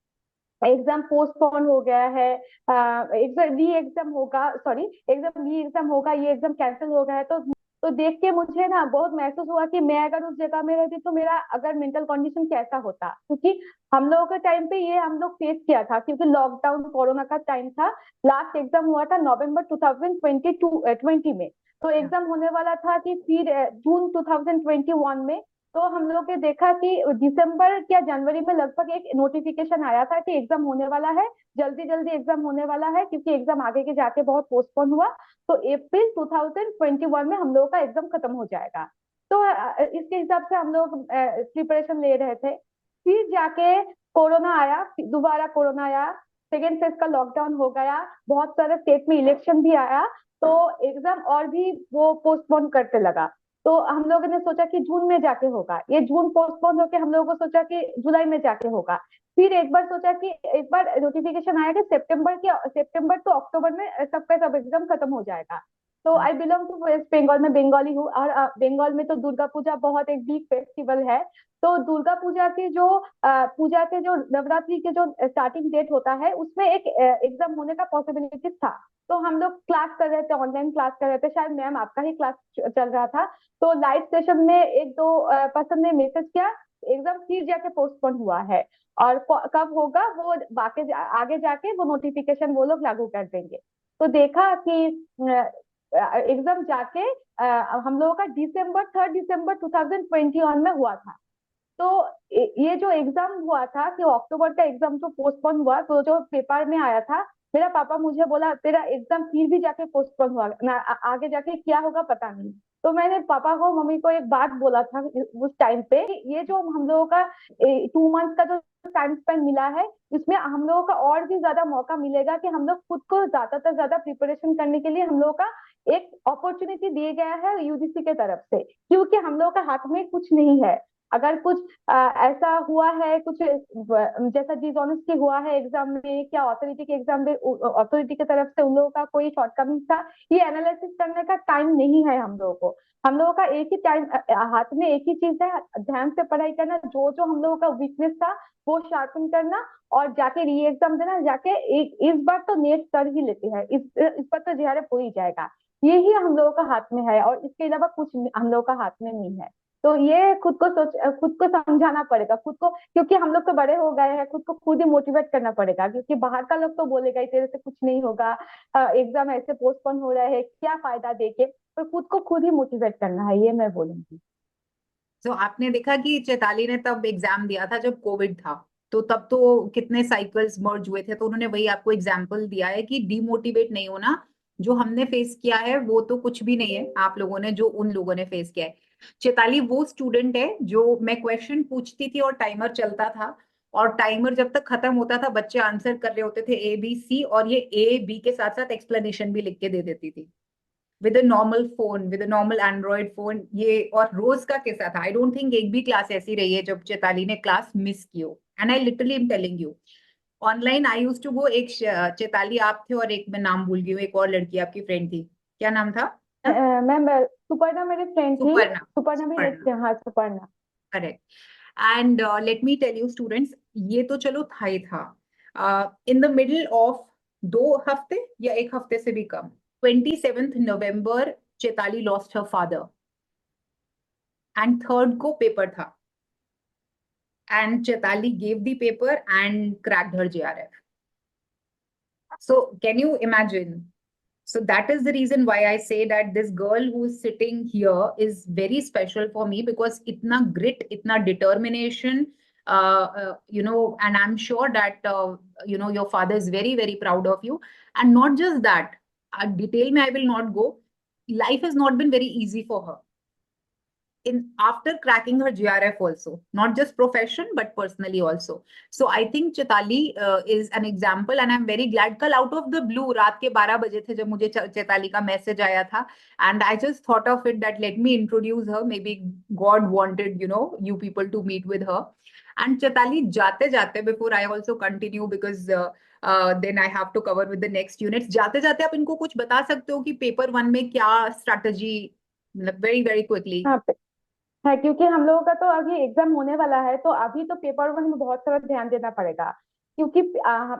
एग्जाम पोस्टपोन हो गया है, एग्जाम री एग्जाम होगा, सॉरी एग्जाम री एग्जाम होगा, ये एग्जाम कैंसिल हो गया है। तो देख के मुझे ना बहुत महसूस हुआ कि मैं अगर उस जगह में रहती तो मेरा अगर मेंटल कंडीशन कैसा होता, क्योंकि हम लोगों के टाइम पे ये हम लोग फेस किया था, क्योंकि लॉकडाउन कोरोना का टाइम था। लास्ट एग्जाम हुआ था नवंबर 2020 में, तो एग्जाम होने वाला था कि फिर जून 2021 में। तो हम लोग ने देखा कि दिसंबर या जनवरी में लगभग एक नोटिफिकेशन आया था कि एग्जाम होने वाला है, जल्दी जल्दी एग्जाम होने वाला है, क्योंकि एग्जाम आगे के जाके बहुत पोस्टपोन हुआ। तो अप्रैल 2021 में हम लोगों का एग्जाम खत्म हो जाएगा। तो इसके हिसाब से हम लोग प्रिपरेशन ले रहे थे। फिर जाके कोरोना आया, दोबारा कोरोना आया, सेकेंड फेज का लॉकडाउन हो गया, बहुत सारे स्टेट में इलेक्शन भी आया, तो एग्जाम और भी वो पोस्टपोन करते लगा। तो हम लोगों ने सोचा कि जून में जाके होगा, ये जून पोस्टपोन होके हम लोगों को सोचा कि जुलाई में जाके होगा। फिर एक बार सोचा कि एक बार नोटिफिकेशन आया कि सितंबर तो अक्टूबर में सबका सब एग्जाम खत्म हो जाएगा। तो I belong to West Bengal, में बंगाली हूँ, और बंगाल में तो दुर्गा पूजा बहुत एक बिग फेस्टिवल है। तो दुर्गा पूजा के जो पूजा के जो नवरात्रि के जो स्टार्टिंग डेट होता है, उसमें एक एग्जाम होने का पॉसिबिलिटी था। तो हम लोग क्लास कर रहे थे, ऑनलाइन क्लास कर रहे थे, शायद मैम आपका ही क्लास चल रहा था। तो लाइव सेशन में एक दो पर्सन ने मैसेज किया एग्जाम फिर जाके पोस्टपोन हुआ है, और कब होगा वो बाकी आगे जाके वो नोटिफिकेशन वो लोग लागू कर देंगे। तो देखा कि एग्जाम जाके हम लोगों का थर्ड दिसंबर 2021 में हुआ था। तो ये जो एग्जाम हुआ था कि अक्टूबर का एग्जाम जो पोस्टपोन हुआ, तो जो पेपर में आया था, मेरा पापा मुझे बोला तेरा एग्जाम फिर भी जाके पोस्टपोन हुआ ना, आगे जाके क्या होगा पता नहीं। तो मैंने पापा को मम्मी को एक बात बोला था उस टाइम पे, ये जो हम लोगों का 2 मंथ का जो टाइम स्पेंड मिला है, इसमें हम लोगों का और भी ज्यादा मौका मिलेगा कि हम लोग खुद को ज्यादा से ज्यादा प्रिपरेशन करने के लिए हम लोगों का एक अपॉर्चुनिटी दिया गया है यूजीसी के तरफ से, क्योंकि हम लोगों का हाथ में कुछ नहीं है। अगर कुछ ऐसा हुआ है, कुछ जैसा डिसऑनेस्टी हुआ है एग्जाम में, क्या अथॉरिटी के एग्जाम में अथॉरिटी की तरफ से उन लोगों का कोई शॉर्टकमिंग था, ये एनालिसिस करने का टाइम नहीं है हम लोगों को। हम लोगों का एक ही टाइम हाथ में, एक ही चीज है, ध्यान से पढ़ाई करना, जो जो हम लोगों का वीकनेस था वो शार्पन करना, और जाके री एग्जाम देना। जाके इस बार तो नेट कर ही लेते हैं, इस बार तो जेआरएफ हो ही जाएगा। यही हम लोगों का हाथ में है, और इसके अलावा कुछ हम लोगों का हाथ में नहीं है। तो ये खुद को समझाना पड़ेगा खुद को, क्योंकि हम लोग तो बड़े हो गए हैं, खुद को खुद ही मोटिवेट करना पड़ेगा, क्योंकि बाहर का लोग तो बोलेगा ही तेरे से कुछ नहीं होगा, एग्जाम ऐसे पोस्टपोन हो रहा है, क्या फायदा देके। तो खुद को खुद ही मोटिवेट करना है, ये मैं बोलूंगी। तो आपने देखा कि चैताली ने तब एग्जाम दिया था जब कोविड था, तो तब तो कितने साइकिल्स मर्ज हुए थे, तो उन्होंने वही आपको एग्जाम्पल दिया है कि डिमोटिवेट नहीं होना। जो हमने फेस किया है वो तो कुछ भी नहीं है आप लोगों ने जो उन लोगों ने फेस किया है। चैताली वो स्टूडेंट है जो मैं क्वेश्चन पूछती थी और टाइमर चलता था, और टाइमर जब तक खत्म होता था बच्चे आंसर कर रहे होते थे ABC, और ये A B के साथ साथ एक्सप्लेनेशन भी लिख के दे देती थी with a normal phone, with a normal Android phone. ये और रोज का किस्सा था, आई डोंट थिंक एक भी क्लास ऐसी रही है जब चैताली ने क्लास मिस की हो। And I literally am telling you, online I used to go, एक चैताली आप थे और एक मैं नाम भूल गई हूँ, एक और लड़की आपकी फ्रेंड थी, क्या नाम था? मैम सुपर्णा मेरी फ्रेंड थी। सुपर्णा। सुपर्णा भी सुपर्णा, हाँ, Suparna. Correct. And let me tell you students, ये तो चलो था ही था। इन द मिडल ऑफ 2 हफ्ते या 1 हफ्ते से भी कम, 27th November Chaitali lost her father, and 3rd को पेपर था, and Chaitali gave the paper and cracked her JRF. So can you imagine? So that is the reason why I say that this girl who is sitting here is very special for me, because itna grit, itna determination, and I'm sure that, your father is very, very proud of you. And not just that, detail mein I will not go. Life has not been very easy for her. after cracking her GRF also, not just profession but personally also. So I think Chaitali is an example, and I'm very glad. कल out of the blue रात के 12 बजे थे जब मुझे चैताली का message आया था, and I just thought of it that let me introduce her. Maybe God wanted, you know, you people to meet with her. And Chaitali, जाते जाते, before I also continue because then I have to cover with the next units. जाते जाते आप इनको कुछ बता सकते हो कि पेपर 1 में क्या strategy, मतलब very quickly. हाँ है, क्योंकि हम लोगों का तो अभी एग्जाम होने वाला है, तो अभी तो पेपर 1 में बहुत सारा ध्यान देना पड़ेगा। क्योंकि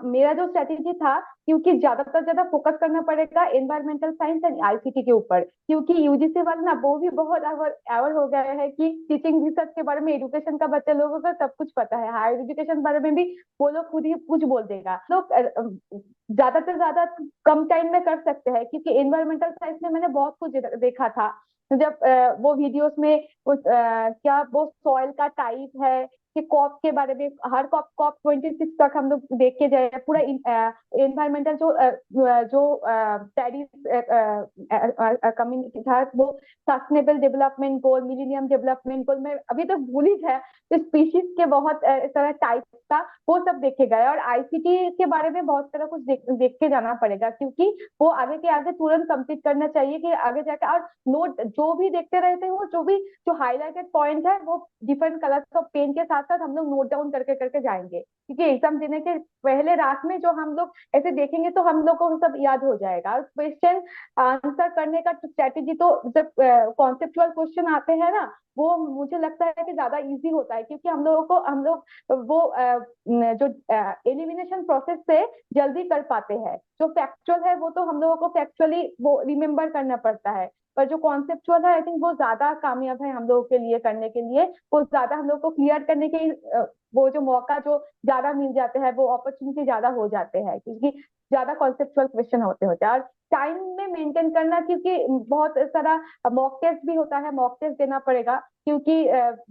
मेरा जो स्ट्रेटेजी था, क्योंकि ज्यादा फोकस करना पड़ेगा एनवायरमेंटल साइंस एंड आईसीटी के ऊपर, क्योंकि यूजीसी वाले ना वो भी बहुत अवर हो गया है कि टीचिंग रिसर्च के बारे में, एजुकेशन का बच्चे लोगों को सब कुछ पता है, हायर एजुकेशन बारे में भी वो लोग खुद ही कुछ बोल देगा। लोग ज्यादा से ज्यादा कम टाइम में कर सकते हैं, क्योंकि एनवायरमेंटल साइंस में मैंने बहुत कुछ देखा था जब वो वीडियोस में क्या वो सॉइल का टाइप है कि कॉप के बारे में, हर कॉप 26 तक हम लोग देख के जाए पूरा एनवायरमेंटल जो पेरिस कम्युनिटी था, वो sustainable development goal, millennium development goal में अभी तो भूल ही है, तो स्पीशीज के बहुत सारा टाइप था, वो सब देखे गए। और आईसीटी के बारे में बहुत सारा कुछ देख के जाना पड़ेगा, क्योंकि वो आगे के आगे तुरंत कंप्लीट करना चाहिए कि आगे जाकर, और नोट जो भी देखते रहते हो, जो हाईलाइटेड पॉइंट है वो डिफरेंट कलर्स ऑफ पेन के साथ साथ हम लोग नोट डाउन करके करके जाएंगे, क्योंकि एग्जाम देने के पहले रात में जो हम लोग ऐसे देखेंगे तो हम लोग को सब याद हो जाएगा। क्वेश्चन आंसर करने का स्ट्रेटेजी तो जब कॉन्सेप्चुअल क्वेश्चन आते हैं ना, वो मुझे लगता है कि ज्यादा इजी होता है, क्योंकि हम लोग वो जो एलिमिनेशन प्रोसेस से जल्दी कर पाते हैं। जो फैक्चुअल है वो तो हम लोगों को फैक्चुअली वो रिमेम्बर करना पड़ता है, पर जो कॉन्सेप्चुअल है आई थिंक वो ज्यादा कामयाब है हम लोगों के लिए करने के लिए, वो ज्यादा हम लोग को क्लियर करने के वो जो मौका जो ज्यादा मिल जाते हैं, वो अपॉर्चुनिटी ज्यादा हो जाते हैं, क्योंकि ज्यादा कॉन्सेप्चुअल क्वेश्चन होते हैं। और टाइम में मेंटेन करना, क्योंकि बहुत सारा मॉक टेस्ट भी होता है, मॉक टेस्ट देना पड़ेगा, क्योंकि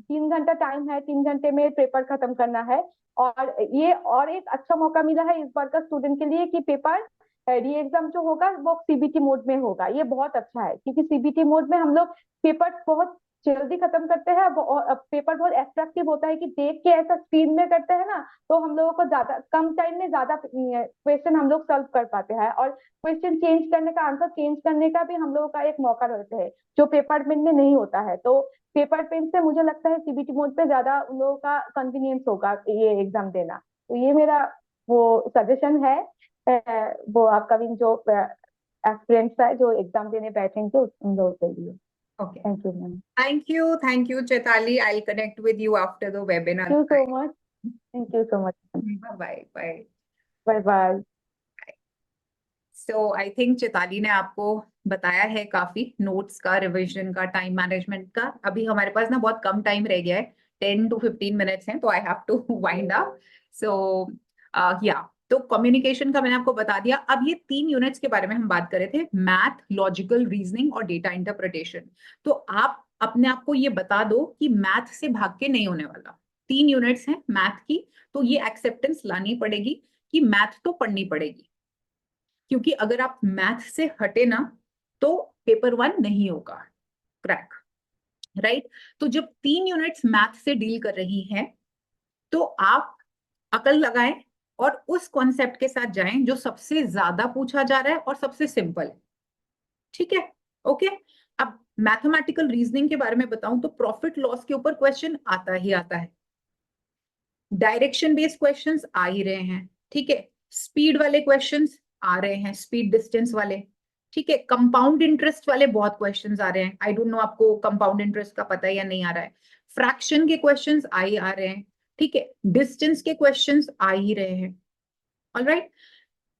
3 घंटा टाइम है, 3 घंटे में पेपर खत्म करना है। और ये और एक अच्छा मौका मिला है इस बार का स्टूडेंट के लिए कि पेपर री एग्जाम जो होगा वो सीबीटी मोड में होगा। ये बहुत अच्छा है, क्योंकि सीबीटी मोड में हम लोग पेपर बहुत जल्दी खत्म करते हैं, पेपर बहुत एट्रैक्टिव होता है कि देख के ऐसा स्क्रीन में करते हैं ना, तो हम लोगों को ज्यादा कम टाइम में ज्यादा क्वेश्चन हम लोग सॉल्व कर पाते हैं, और क्वेश्चन चेंज करने का, आंसर चेंज करने का भी हम लोगों का एक मौका रहता है, जो पेपर पेन में नहीं होता है। तो पेपर पेन से मुझे लगता है सीबीटी मोड पे ज्यादा उन लोगों का कन्वीनियंस होगा ये एग्जाम देना। तो ये मेरा वो सजेशन है वो अपकमिंग जो एस्पिरेंट्स है जो एग्जाम देने बैठेंगे उन लोगों के लिए। Okay. Thank you, ma'am. Thank you, Chaitali. I'll connect with you after the webinar. Thank you so much. Thank you so much. Bye. Bye. So I think Chaitali ने आपको बताया है काफी नोट्स का, रिविजन का, टाइम मैनेजमेंट का। अभी हमारे पास ना बहुत कम टाइम रह गया है, 10 to 15 मिनट्स हैं, तो I have to wind up. So तो कम्युनिकेशन का मैंने आपको बता दिया। अब ये 3 यूनिट्स के बारे में हम बात कर रहे थे, मैथ, लॉजिकल रीजनिंग और डेटा इंटरप्रिटेशन। तो आप अपने आप को ये बता दो कि मैथ से भाग के नहीं होने वाला। 3 यूनिट्स हैं मैथ की, तो ये एक्सेप्टेंस लानी पड़ेगी कि मैथ तो पढ़नी पड़ेगी, क्योंकि अगर आप मैथ से हटे ना तो पेपर 1 नहीं होगा क्रैक, राइट। तो जब 3 यूनिट्स मैथ से डील कर रही हैं, तो आप अकल लगाएं और उस कॉन्सेप्ट के साथ जाएं जो सबसे ज्यादा पूछा जा रहा है और सबसे सिंपल है, ठीक है? ओके। अब मैथमेटिकल रीजनिंग के बारे में बताऊं तो प्रॉफिट लॉस के ऊपर क्वेश्चन आता ही आता है, डायरेक्शन बेस्ड क्वेश्चंस आ ही रहे हैं, ठीक है, स्पीड वाले क्वेश्चंस आ रहे हैं, स्पीड डिस्टेंस वाले, ठीक है, कंपाउंड इंटरेस्ट वाले बहुत क्वेश्चंस आ रहे हैं। आई डोंट नो आपको कंपाउंड इंटरेस्ट का पता है या नहीं आ रहा है। फ्रैक्शन के क्वेश्चंस आ रहे हैं, ठीक है, डिस्टेंस के क्वेश्चंस आ ही रहे हैं। ऑलराइट,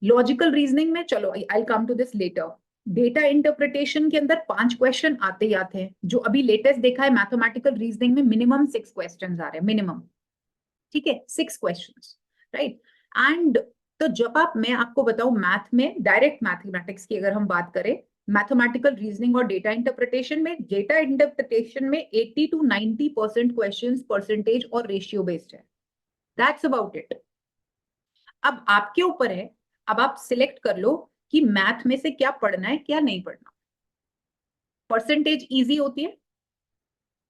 लॉजिकल रीजनिंग में चलो I will come to this later. Data interpretation के अंदर 5 क्वेश्चन आते ही आते हैं। जो अभी लेटेस्ट देखा है मैथमेटिकल रीजनिंग में मिनिमम 6 क्वेश्चन आ रहे हैं, मिनिमम, ठीक है, 6 क्वेश्चंस, राइट। एंड तो जब मैं आपको बताऊं मैथ में, डायरेक्ट मैथमेटिक्स की अगर हम बात करें, मैथमेटिकल रीजनिंग और डेटा इंटरप्रिटेशन में, डेटा इंटरप्रिटेशन में 80 to 90% क्वेश्चंस परसेंटेज और रेशियो बेस्ड है। That's about it. अब आपके ऊपर है, अब आप सिलेक्ट कर लो कि मैथ में से क्या पढ़ना है क्या नहीं पढ़ना। परसेंटेज इजी होती है,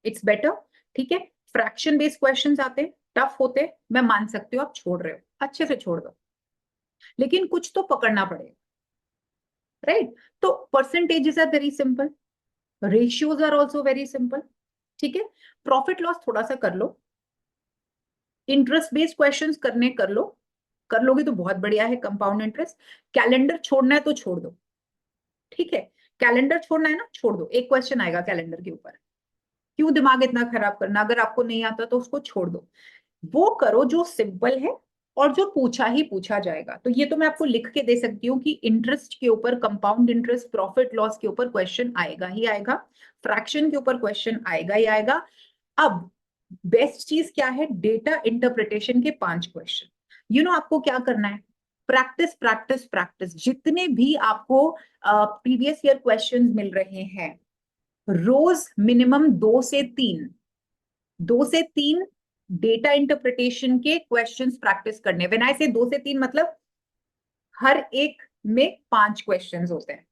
इट्स बेटर, ठीक है। फ्रैक्शन बेस्ड क्वेश्चंस आते हैं, टफ होते हैं, मैं मान सकती हूँ आप छोड़ रहे हो, अच्छे से छोड़ दो, लेकिन कुछ तो पकड़ना पड़ेगा, राइट। तो percentages are very simple, ratios are also very simple, ठीक है। प्रॉफिट लॉस थोड़ा सा कर लो, इंटरेस्ट बेस्ड क्वेश्चंस करने कर लो, कर लोगे तो बहुत बढ़िया है, कंपाउंड इंटरेस्ट। कैलेंडर छोड़ना है तो छोड़ दो, ठीक है। कैलेंडर छोड़ना है ना, छोड़ दो, एक क्वेश्चन आएगा कैलेंडर के ऊपर, क्यों दिमाग इतना खराब करना, अगर आपको नहीं आता तो उसको छोड़ दो, वो करो जो सिंपल है और जो पूछा ही पूछा जाएगा। तो ये तो मैं आपको लिख के दे सकती हूँ कि इंटरेस्ट के ऊपर, कंपाउंड इंटरेस्ट, प्रॉफिट लॉस के ऊपर क्वेश्चन आएगा ही आएगा, फ्रैक्शन के ऊपर क्वेश्चन आएगा ही आएगा। अब बेस्ट चीज क्या है, डेटा इंटरप्रिटेशन के 5 क्वेश्चन। आपको क्या करना है, प्रैक्टिस प्रैक्टिस प्रैक्टिस, जितने भी आपको प्रीवियस ईयर क्वेश्चंस मिल रहे हैं, रोज मिनिमम 2 से 3 डेटा इंटरप्रिटेशन के क्वेश्चंस प्रैक्टिस करने। व्हेन आई से 2 से 3 मतलब हर एक में 5 क्वेश्चंस होते हैं,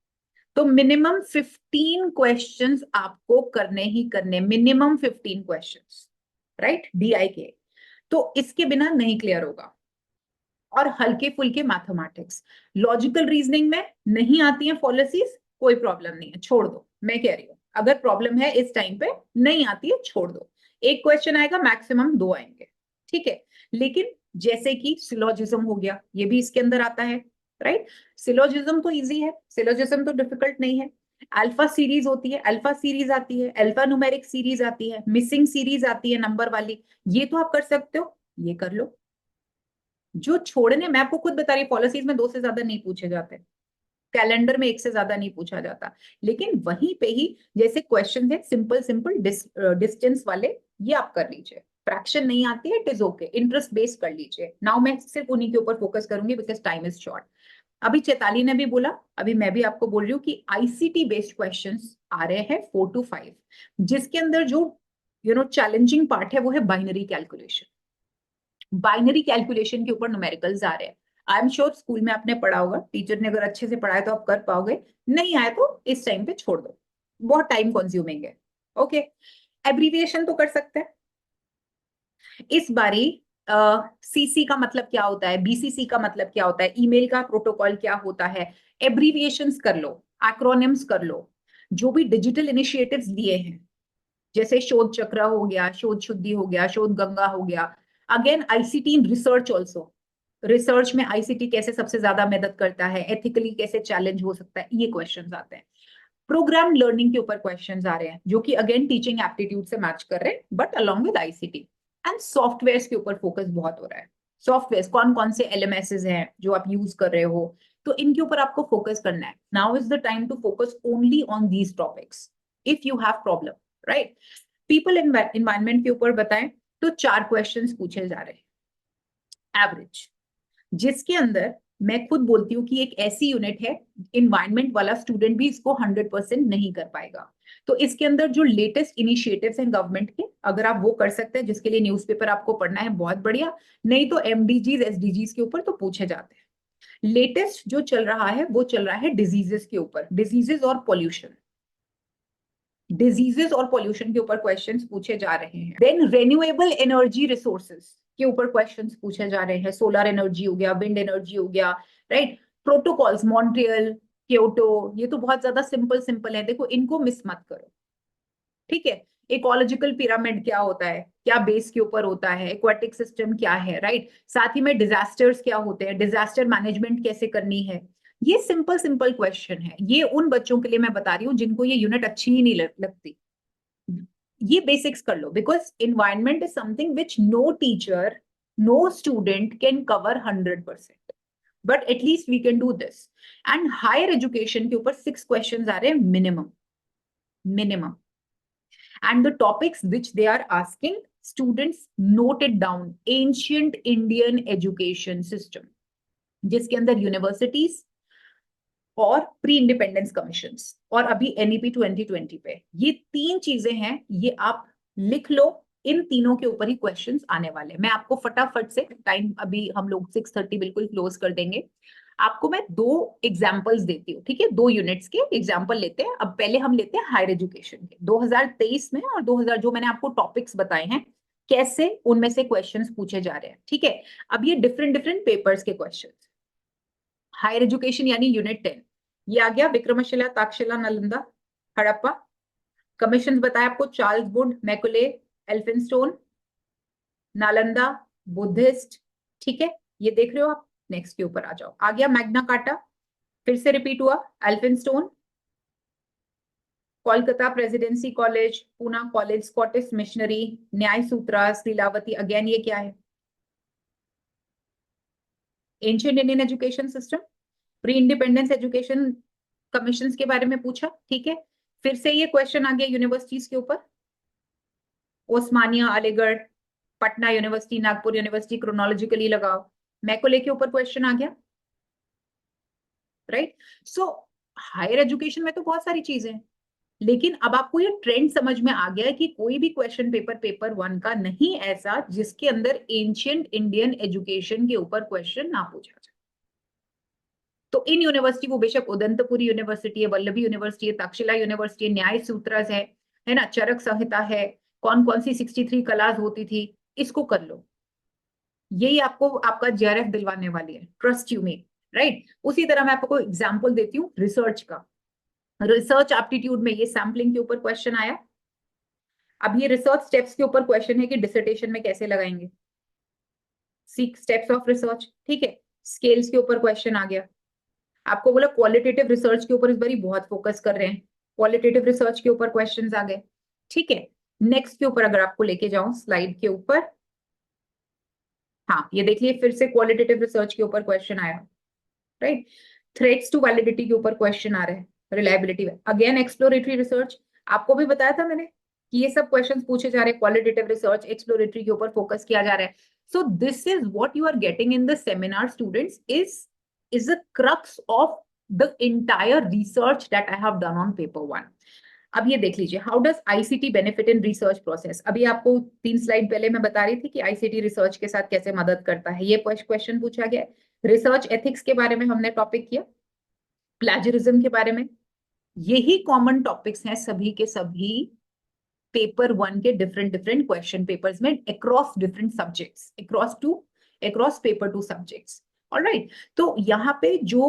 तो मिनिमम 15 क्वेश्चंस आपको करने ही करने, मिनिमम 15 क्वेश्चंस, राइट, DI के। तो इसके बिना नहीं क्लियर होगा। और हल्के फुल्के मैथमेटिक्स, लॉजिकल रीजनिंग में नहीं आती है पॉलिसीज, कोई प्रॉब्लम नहीं है, छोड़ दो, मैं कह रही हूँ अगर प्रॉब्लम है इस टाइम पे, नहीं आती है, छोड़ दो, एक क्वेश्चन आएगा, मैक्सिमम 2 आएंगे, ठीक है। लेकिन जैसे कि सिलोजिज्म हो गया, ये भी इसके अंदर आता है, राइट। सिलोजिज्म तो इजी है, सिलोजिज्म तो डिफिकल्ट नहीं है। अल्फा सीरीज होती है, अल्फा सीरीज आती है, अल्फा न्यूमेरिक सीरीज आती है, मिसिंग सीरीज आती है नंबर वाली, ये तो आप कर सकते हो, ये कर लो। जो छोड़ने, मैं आपको खुद बता रही, पॉलिसीज में 2 से ज्यादा नहीं पूछे जाते, कैलेंडर में 1 से ज्यादा नहीं पूछा जाता, लेकिन वहीं पे ही जैसे क्वेश्चन है सिंपल सिंपल डिस्टेंस वाले, ये आप कर लीजिए। फ्रैक्शन नहीं आती है, it is okay, interest based कर लीजिए। नाउ मैं सिर्फ उन्हीं के ऊपर फोकस करूंगी बिकॉज टाइम इज शॉर्ट। अभी चैताली ने भी बोला, अभी मैं भी आपको बोल रही हूँ कि आईसीटी बेस्ड क्वेश्चंस आ रहे हैं 4 to 5, जिसके अंदर जो चैलेंजिंग पार्ट है वो है बाइनरी कैलकुलेशन। बाइनरी कैलकुलेशन के ऊपर न्यूमेरिकल्स आ रहे हैं। आई एम श्योर स्कूल में आपने पढ़ा होगा, टीचर ने अगर अच्छे से पढ़ाया तो आप कर पाओगे, नहीं आए तो इस टाइम पे छोड़ दो, बहुत टाइम कंज्यूमिंग है, ओके। एब्रीविएशन तो कर सकते हैं इस बारी। सीसी का मतलब क्या होता है, बीसीसी का मतलब क्या होता है, ईमेल का प्रोटोकॉल क्या होता है, एब्रीविएशंस कर लो, एक्रोनिम्स कर लो। जो भी डिजिटल इनिशिएटिव्स लिए हैं, जैसे शोध चक्र हो गया, शोध शुद्धि हो गया, शोध गंगा हो गया, again ICT in research also, research में आईसीटी कैसे सबसे ज्यादा मदद करता है, एथिकली कैसे चैलेंज हो सकता है, ये क्वेश्चंस आते हैं। प्रोग्राम लर्निंग के ऊपर क्वेश्चंस आ रहे हैं, जो कि अगेन टीचिंग एप्टीट्यूड से मैच कर रहे हैं, but along with ICT. And software के ऊपर फोकस बहुत हो रहा है। सॉफ्टवेयर कौन कौन से LMSs हैं जो आप यूज कर रहे हो, तो इनके ऊपर आपको फोकस करना है। Now is the time to focus only on these topics if you have problem, right. People environment के ऊपर बताएं तो 4 क्वेश्चंस पूछे जा रहे हैं एवरेज, जिसके अंदर मैं खुद बोलती हूँ कि एक ऐसी यूनिट है, इन्वायरमेंट वाला स्टूडेंट भी इसको 100% नहीं कर पाएगा। तो इसके अंदर जो लेटेस्ट इनिशिएटिव्स हैं गवर्नमेंट के, अगर आप वो कर सकते हैं, जिसके लिए न्यूज़पेपर आपको पढ़ना है, बहुत बढ़िया, नहीं तो MDGs SDGs के ऊपर तो पूछे जाते हैं। लेटेस्ट जो चल रहा है वो चल रहा है डिजीजेस के ऊपर, डिजीजेस और पॉल्यूशन, डिजीजेस और पॉल्यूशन के ऊपर क्वेश्चंस पूछे जा रहे हैं। देन रिन्यूएबल एनर्जी रिसोर्सेज के ऊपर क्वेश्चंस पूछे जा रहे हैं, सोलर एनर्जी हो गया, विंड एनर्जी हो गया, राइट। प्रोटोकॉल्स, मॉन्ट्रियल, क्योटो, ये तो बहुत ज्यादा सिंपल सिंपल है, देखो इनको मिस मत करो, ठीक है। इकोलॉजिकल पिरामिड क्या होता है, क्या बेस के ऊपर होता है, एक्वाटिक सिस्टम क्या है, राइट। साथ ही में डिजास्टर्स क्या होते हैं, डिजास्टर मैनेजमेंट कैसे करनी है, ये सिंपल सिंपल क्वेश्चन है। ये उन बच्चों के लिए मैं बता रही हूँ जिनको ये यूनिट अच्छी ही नहीं लगती, ये बेसिक्स कर लो, because environment is something which no teacher, no student can cover 100%, but at least we can do this. And higher education के ऊपर 6 क्वेश्चन आ रहे हैं minimum, and the topics which they are asking, students note it down, ancient Indian education system, जिसके अंदर universities और pre independence commissions और अभी NEP 2020 पे, ये 3 चीजें हैं, ये आप लिख लो। इन तीनों के ऊपर ही क्वेश्चंस आने वाले। मैं आपको फटाफट से, टाइम अभी हम लोग 6:30 बिल्कुल क्लोज कर देंगे, आपको मैं 2 एग्जाम्पल्स देती हूँ, ठीक है, 2 यूनिट्स के एग्जाम्पल लेते हैं। अब पहले हम लेते हैं हायर एजुकेशन के 2023 में और 2000 जो मैंने आपको टॉपिक्स बताए हैं कैसे उनमें से क्वेश्चंस पूछे जा रहे हैं, ठीक है। अब ये डिफरेंट डिफरेंट पेपर्स के क्वेश्चंस। हायर एजुकेशन यानी यूनिट 10 ये आ गया, विक्रमशिला, तक्षशिला, नालंदा, हड़प्पा। कमीशन बताया आपको, Charles Wood, Macaulay, Elphinstone, Nalanda, Buddhist, ठीक है, ये देख रहे हो आप। नेक्स्ट के ऊपर आ जाओ, आ गया मैग्ना कार्टा, फिर से रिपीट हुआ, Elphinstone, Kolkata presidency college, Poona college, Scottish missionary, न्याय सूत्रा, लीलावती। अगेन ये क्या है, ancient Indian education system, pre independence education commissions के बारे में पूछा, ठीक है। फिर से ये क्वेश्चन आ गया यूनिवर्सिटीज के ऊपर, Osmania, Aligarh, Patna university, Nagpur university, chronologically लगाओ। मैकुले के ऊपर क्वेश्चन आ गया, राइट। सो हायर एजुकेशन में तो बहुत सारी चीजें हैं, लेकिन अब आपको ये ट्रेंड समझ में आ गया है कि कोई भी क्वेश्चन पेपर 1 का नहीं ऐसा जिसके अंदर एंशिएंट इंडियन एजुकेशन के ऊपर क्वेश्चन ना पूछा जाए। तो इन यूनिवर्सिटी, वो बेशक उदंतपुरी यूनिवर्सिटी है, वल्लभी यूनिवर्सिटी है, तक्षशिला यूनिवर्सिटी है, न्याय सूत्रस है ना, चरक संहिता है, कौन कौन सी 63 क्लास होती थी, इसको कर लो। यही आपको आपका जेआरएफ दिलवाने वाली है, ट्रस्ट यू मी, राइट। उसी तरह मैं आपको एग्जाम्पल देती हूँ रिसर्च का। रिसर्च एप्टीट्यूड में ये सैम्पलिंग के ऊपर क्वेश्चन आया। अब ये रिसर्च स्टेप्स के ऊपर क्वेश्चन है कि डिसर्टेशन में कैसे लगाएंगे, 6 स्टेप्स ऑफ रिसर्च, ठीक है। स्केल्स के ऊपर क्वेश्चन आ गया। आपको बोला क्वालिटेटिव रिसर्च के ऊपर इस बारी बहुत फोकस कर रहे हैं, क्वालिटेटिव रिसर्च के ऊपर क्वेश्चंस आ गए, ठीक है। नेक्स्ट के ऊपर अगर आपको लेके जाऊं स्लाइड के ऊपर, हाँ ये देखिए फिर से क्वालिटेटिव रिसर्च के ऊपर क्वेश्चन आया, राइट। थ्रेट्स टू वैलिडिटी के ऊपर क्वेश्चन आ रहे हैं, रिलायबिलिटी, अगेन एक्सप्लोरेटरी रिसर्च। आपको भी बताया था मैंने कि ये सब क्वेश्चंस पूछे जा रहे हैं, क्वालिटेटिव रिसर्च, एक्सप्लोरेटरी के ऊपर फोकस किया जा रहा है। So this is what you are getting in the seminar students, is the crux of the entire research that I have done on paper 1. अब ये देख लीजिए, how does ICT benefit in research process. अभी आपको 3 slide पहले मैं बता रही थी कि आईसीटी रिसर्च के साथ कैसे मदद करता है, ये क्वेश्चन पूछा गया। रिसर्च एथिक्स के बारे में हमने टॉपिक किया, प्लेजरिज्म के बारे में। यही कॉमन टॉपिक्स हैं सभी के सभी पेपर 1 के डिफरेंट डिफरेंट क्वेश्चन पेपर्स में, across different subjects, across paper 2 subjects, alright. तो यहाँ पे जो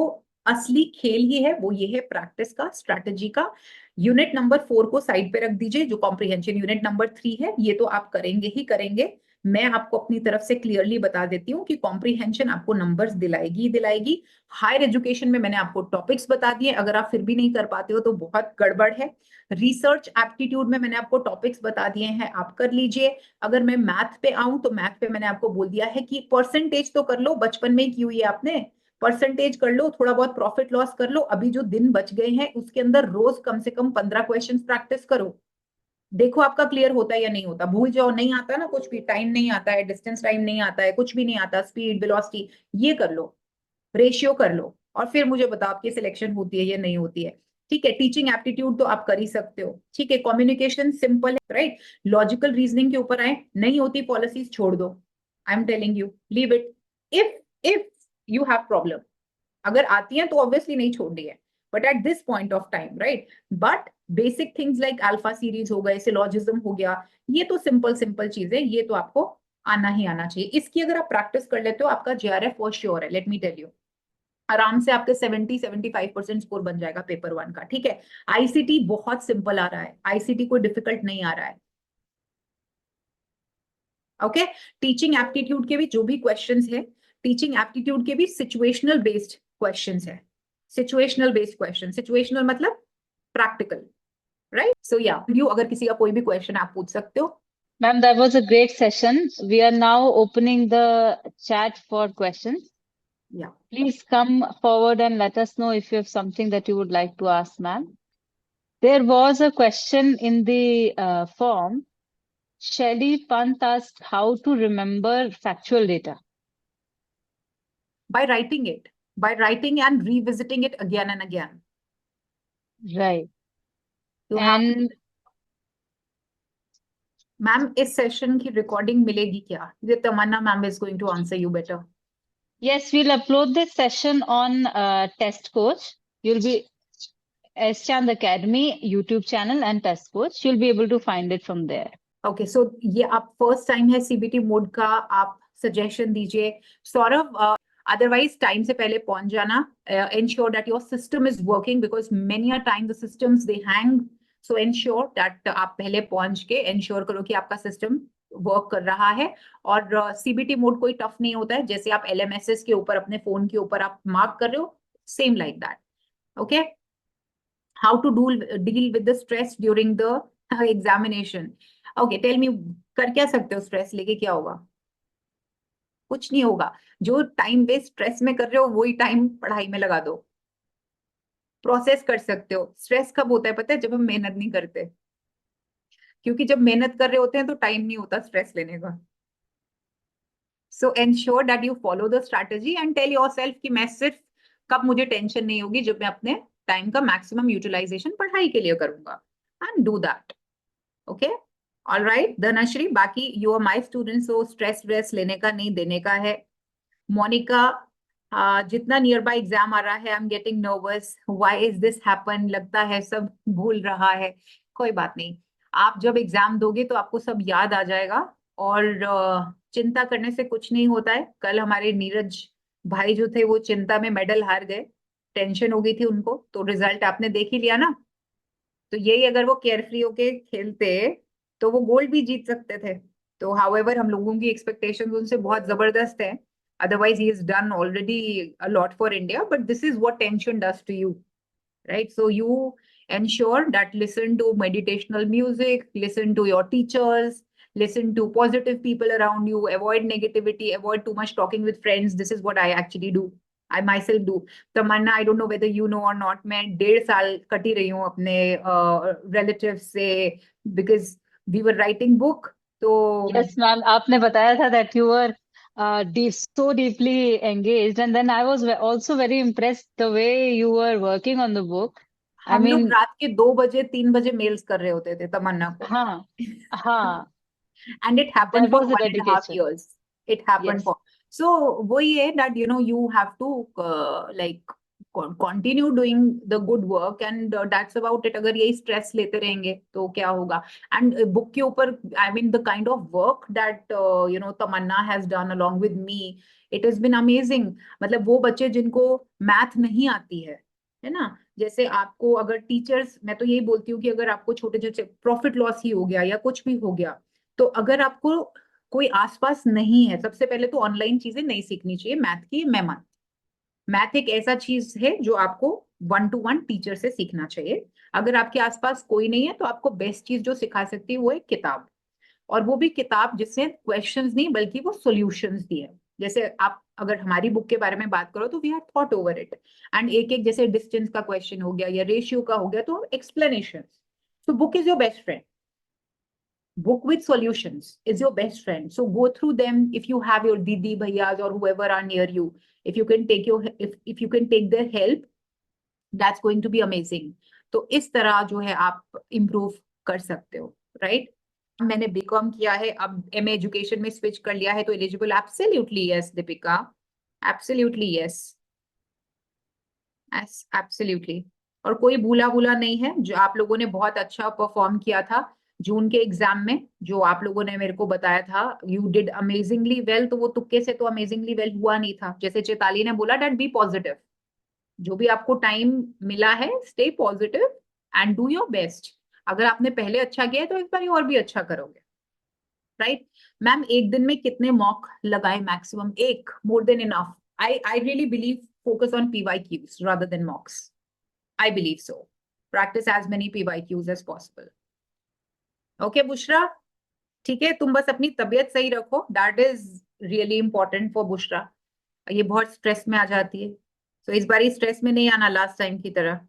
असली खेल ही है वो ये है प्रैक्टिस का, स्ट्रैटेजी का। यूनिट नंबर 4 को साइड पे रख दीजिए, जो कॉम्प्रिहेंशन यूनिट नंबर 3 है, ये तो आप करेंगे ही करेंगे। मैं आपको अपनी तरफ से क्लियरली बता देती हूँ कि कॉम्प्रिहेंशन आपको नंबर्स दिलाएगी दिलाएगी। हायर एजुकेशन में मैंने आपको टॉपिक्स बता दिए, अगर आप फिर भी नहीं कर पाते हो तो बहुत गड़बड़ है। रिसर्च एप्टीट्यूड में मैंने आपको टॉपिक्स बता दिए हैं, आप कर लीजिए। अगर मैं मैथ पे आऊं तो मैथ पे मैंने आपको बोल दिया है कि परसेंटेज तो कर लो, बचपन में ही की हुई है आपने, परसेंटेज कर लो, थोड़ा बहुत प्रॉफिट लॉस कर लो। अभी जो दिन बच गए हैं उसके अंदर रोज कम से कम 15 क्वेश्चन प्रैक्टिस करो, देखो आपका क्लियर होता है या नहीं होता। भूल जाओ, नहीं आता ना कुछ भी, टाइम नहीं आता है, डिस्टेंस टाइम नहीं आता है, कुछ भी नहीं आता, स्पीड, वेलोसिटी, ये कर लो, रेशियो कर लो, और फिर मुझे बताओ आपकी सिलेक्शन होती है या नहीं होती है, ठीक है। टीचिंग एप्टीट्यूड तो आप कर ही सकते हो, ठीक है। कम्युनिकेशन सिंपल है, राइट। लॉजिकल रीजनिंग के ऊपर आए, नहीं होती पॉलिसीज छोड़ दो, I am telling you, leave it. If you have problem, अगर आती है तो ऑब्वियसली नहीं छोड़नी है, but at this point of time, right. But basic things like alpha series हो गए, सिलोजिज्म हो गया, ये तो सिंपल सिंपल चीजें, ये तो आपको आना ही आना चाहिए। इसकी अगर आप प्रैक्टिस कर लेते हो आपका जेआरएफ फॉर श्योर है, लेट मी टेल यू। आराम से आपके 70-75% स्कोर बन जाएगा पेपर 1 का, ठीक है। आईसीटी बहुत सिंपल आ रहा है, आईसीटी कोई डिफिकल्ट नहीं आ रहा है, ओके। टीचिंग एप्टीट्यूड के भी जो भी क्वेश्चंस है, टीचिंग एप्टीट्यूड के भी सिचुएशनल बेस्ड क्वेश्चंस है, सिचुएशनल बेस्ड क्वेश्चन, सिचुएशनल मतलब प्रैक्टिकल, राइट। सो या यू अगर किसी का कोई भी क्वेश्चन आप पूछ सकते हो। Ma'am, that was a great session. We are now opening the chat for questions. Yeah. Please come forward and let us know if you have something that you would like to ask, ma'am. There was a question in the form. Shelly Pant asked how to remember factual data. By writing and revisiting it again and again. Right. You And ma'am इस session की recording मिलेगी क्या? ये Tamanna ma'am is going to answer you better. Yes, we'll upload this session on Test Coach. You'll be S Chand Academy YouTube channel and Test Coach. You'll be able to find it from there. Okay so ये आप first time है CBT mode का, आप suggestion दीजिए Saurabh. Otherwise time से पहले पहुंच जाना, ensure that your system is working because many a time the systems they hang, so ensure that आप पहले पहुंच के ensure करो कि आपका सिस्टम वर्क कर रहा है। और सीबीटी मोड कोई टफ नहीं होता है, जैसे आप LMSs के ऊपर अपने फोन के ऊपर आप मार्क कर रहे हो, same like that. Okay, how to deal with the stress during the examination. Okay, tell me, कर क्या सकते हो स्ट्रेस लेके, क्या होगा? कुछ नहीं होगा। जो टाइम वेस्ट स्ट्रेस में कर रहे हो वही टाइम पढ़ाई में लगा दो, प्रोसेस कर सकते हो। स्ट्रेस कब होता है पता है? जब हम मेहनत नहीं करते, क्योंकि जब मेहनत कर रहे होते हैं तो टाइम नहीं होता स्ट्रेस लेने का। So ensure that you follow the strategy and tell yourself कि मैं सिर्फ कब मुझे टेंशन नहीं होगी, जब मैं अपने टाइम का मैक्सिमम यूटिलाइजेशन पढ़ाई के लिए करूंगा, and do that. Okay, all right Dhanashree, बाकी you are my student, so stress व्रेस लेने का नहीं, देने का है। मोनिका, जितना नियर बाय एग्जाम आ रहा है, I am getting nervous, why is this happen, लगता है सब भूल रहा है। कोई बात नहीं, आप जब एग्जाम दोगे तो आपको सब याद आ जाएगा, और चिंता करने से कुछ नहीं होता है। कल हमारे नीरज भाई जो थे वो चिंता में मेडल हार गए, टेंशन हो गई थी उनको, तो रिजल्ट आपने देख ही लिया ना। तो यही अगर वो केयरफ्री होके खेलते तो वो गोल्ड भी जीत सकते थे। तो हाउएवर हम लोगों की एक्सपेक्टेशंस उनसे बहुत जबरदस्त है, otherwise he has done already a lot for India, but this is what tension does to you, right? So you ensure that listen to meditational music, listen to your teachers, listen to positive people around you, avoid negativity, avoid too much talking with friends. This is what I actually do, I myself do. Tamanna, I don't know whether you know or not, मैं 1.5 साल कटी रही हूँ अपने relatives से, because we were writing book. तो Yes, ma'am. आपने बताया था that you were so deeply engaged, and then I was also very impressed the way you were working on the book. I हम लोग mean, रात के 2 बजे 3 बजे मेल्स कर रहे होते थे तमन्ना को, हाँ, हाँ, and it happened that for was the 1.5 dedication. years. It happened Yes. for, so वही है that you have to like continue doing the good work, and that's about it. अगर यही स्ट्रेस लेते रहेंगे तो क्या होगा? And बुक के ऊपर, I mean the kind of work that Tamannaah has done along with me, it has been amazing. मतलब वो बच्चे जिनको मैथ नहीं आती है ना, जैसे आपको अगर टीचर्स, मैं तो यही बोलती हूँ कि अगर आपको छोटे छोटे प्रॉफिट लॉस ही हो गया या कुछ भी हो गया, तो अगर आपको कोई आसपास नहीं है, सबसे पहले तो ऑनलाइन चीजें नहीं सीखनी चाहिए मैथ की। मैं मान, मैथ एक ऐसा चीज है जो आपको 1-to-1 टीचर से सीखना चाहिए। अगर आपके आसपास कोई नहीं है तो आपको बेस्ट चीज जो सिखा सकती है वो है किताब, और वो भी किताब जिससे क्वेश्चंस नहीं बल्कि वो सॉल्यूशंस दिए। जैसे आप अगर हमारी बुक के बारे में बात करो तो we have thought over it, and एक एक जैसे डिस्टेंस का क्वेश्चन हो गया या रेशियो का हो गया तो explanation. So book is your best friend, book with solutions is your best friend, so go through them. If you have your didi bhaiyas or whoever are near you, if you can take if you can take their help, that's going to be amazing. तो इस तरह जो है आप improve कर सकते हो, right? मैंने बीकॉम किया है, अब एमए एजुकेशन में स्विच कर लिया है, तो eligible? Absolutely yes Deepika, absolutely yes, absolutely. और कोई भूला भूला नहीं है, जो आप लोगों ने बहुत अच्छा परफॉर्म किया था जून के एग्जाम में, जो आप लोगों ने मेरे को बताया था, यू डिड अमेजिंगली वेल। तो वो तुक्के से तो अमेजिंगली वेल हुआ नहीं था, जैसे चेताली ने बोला दैट बी पॉजिटिव, जो भी आपको टाइम मिला है stay positive and do your best. अगर आपने पहले अच्छा किया है तो इस बार और भी अच्छा करोगे, राइट? मैम एक दिन में कितने मॉक लगाए मैक्सिमम? एक, मोर than enough. I really believe focus on PYQs rather than mocks. I believe so. Practice as many PYQs as possible. Okay, Bushra, ठीक है, तुम बस अपनी तबीयत सही रखो, that is really important for Bushra. ये बहुत स्ट्रेस में आ जाती है, तो इस बार स्ट्रेस में नहीं आना लास्ट टाइम की तरह।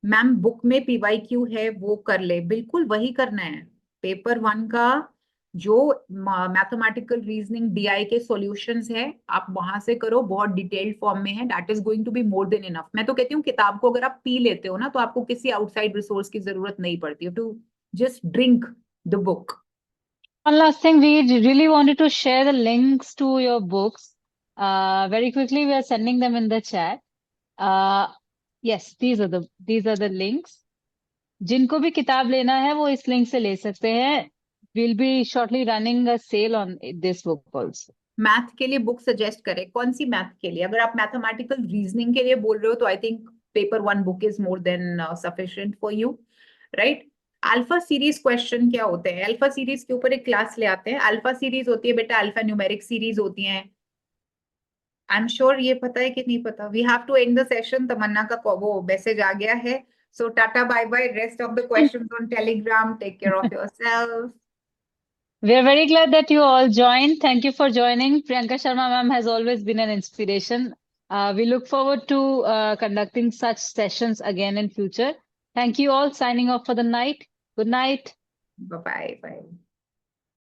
मैम बुक में PYQ है वो कर ले, बिल्कुल वही करना है। पेपर 1 का जो मैथमेटिकल रीजनिंग DI के सॉल्यूशंस है आप वहां से करो, बहुत डिटेल्ड फॉर्म में है, that is going to be more than enough. मैं तो कहती हूँ किताब को अगर आप पी लेते हो ना तो आपको किसी आउटसाइड रिसोर्स की जरूरत नहीं पड़ती, to just drink the book. One last thing, we really wanted to share the links to your books Very quickly, we are sending them in the chat. Yes, these are the links. जिनको भी किताब लेना है वो इस link से ले सकते हैं. We'll be shortly running a sale on this book also. Math के लिए बुक सजेस्ट करें, कौन सी मैथ के लिए? अगर आप मैथमेटिकल रीजनिंग के लिए बोल रहे हो तो I think paper 1 book is more than sufficient for you, right? Alpha series question क्या होते हैं? अल्फा सीरीज के ऊपर एक क्लास ले आते हैं. अल्फा सीरीज होती है बेटा, अल्फा न्यूमेरिक सीरीज होती हैं. आई एम श्योर ये पता है कि नहीं पता. We have to end the session. Tamanna का वो मैसेज आ गया है. So tata bye bye. Rest of the questions on Telegram. Take care of yourself. We are very glad that you all joined. Thank you for joining. Priyanka Sharma ma'am has always been an inspiration. We look forward to conducting such sessions again in future. Thank you all. Signing off for the night. Good night. Bye bye.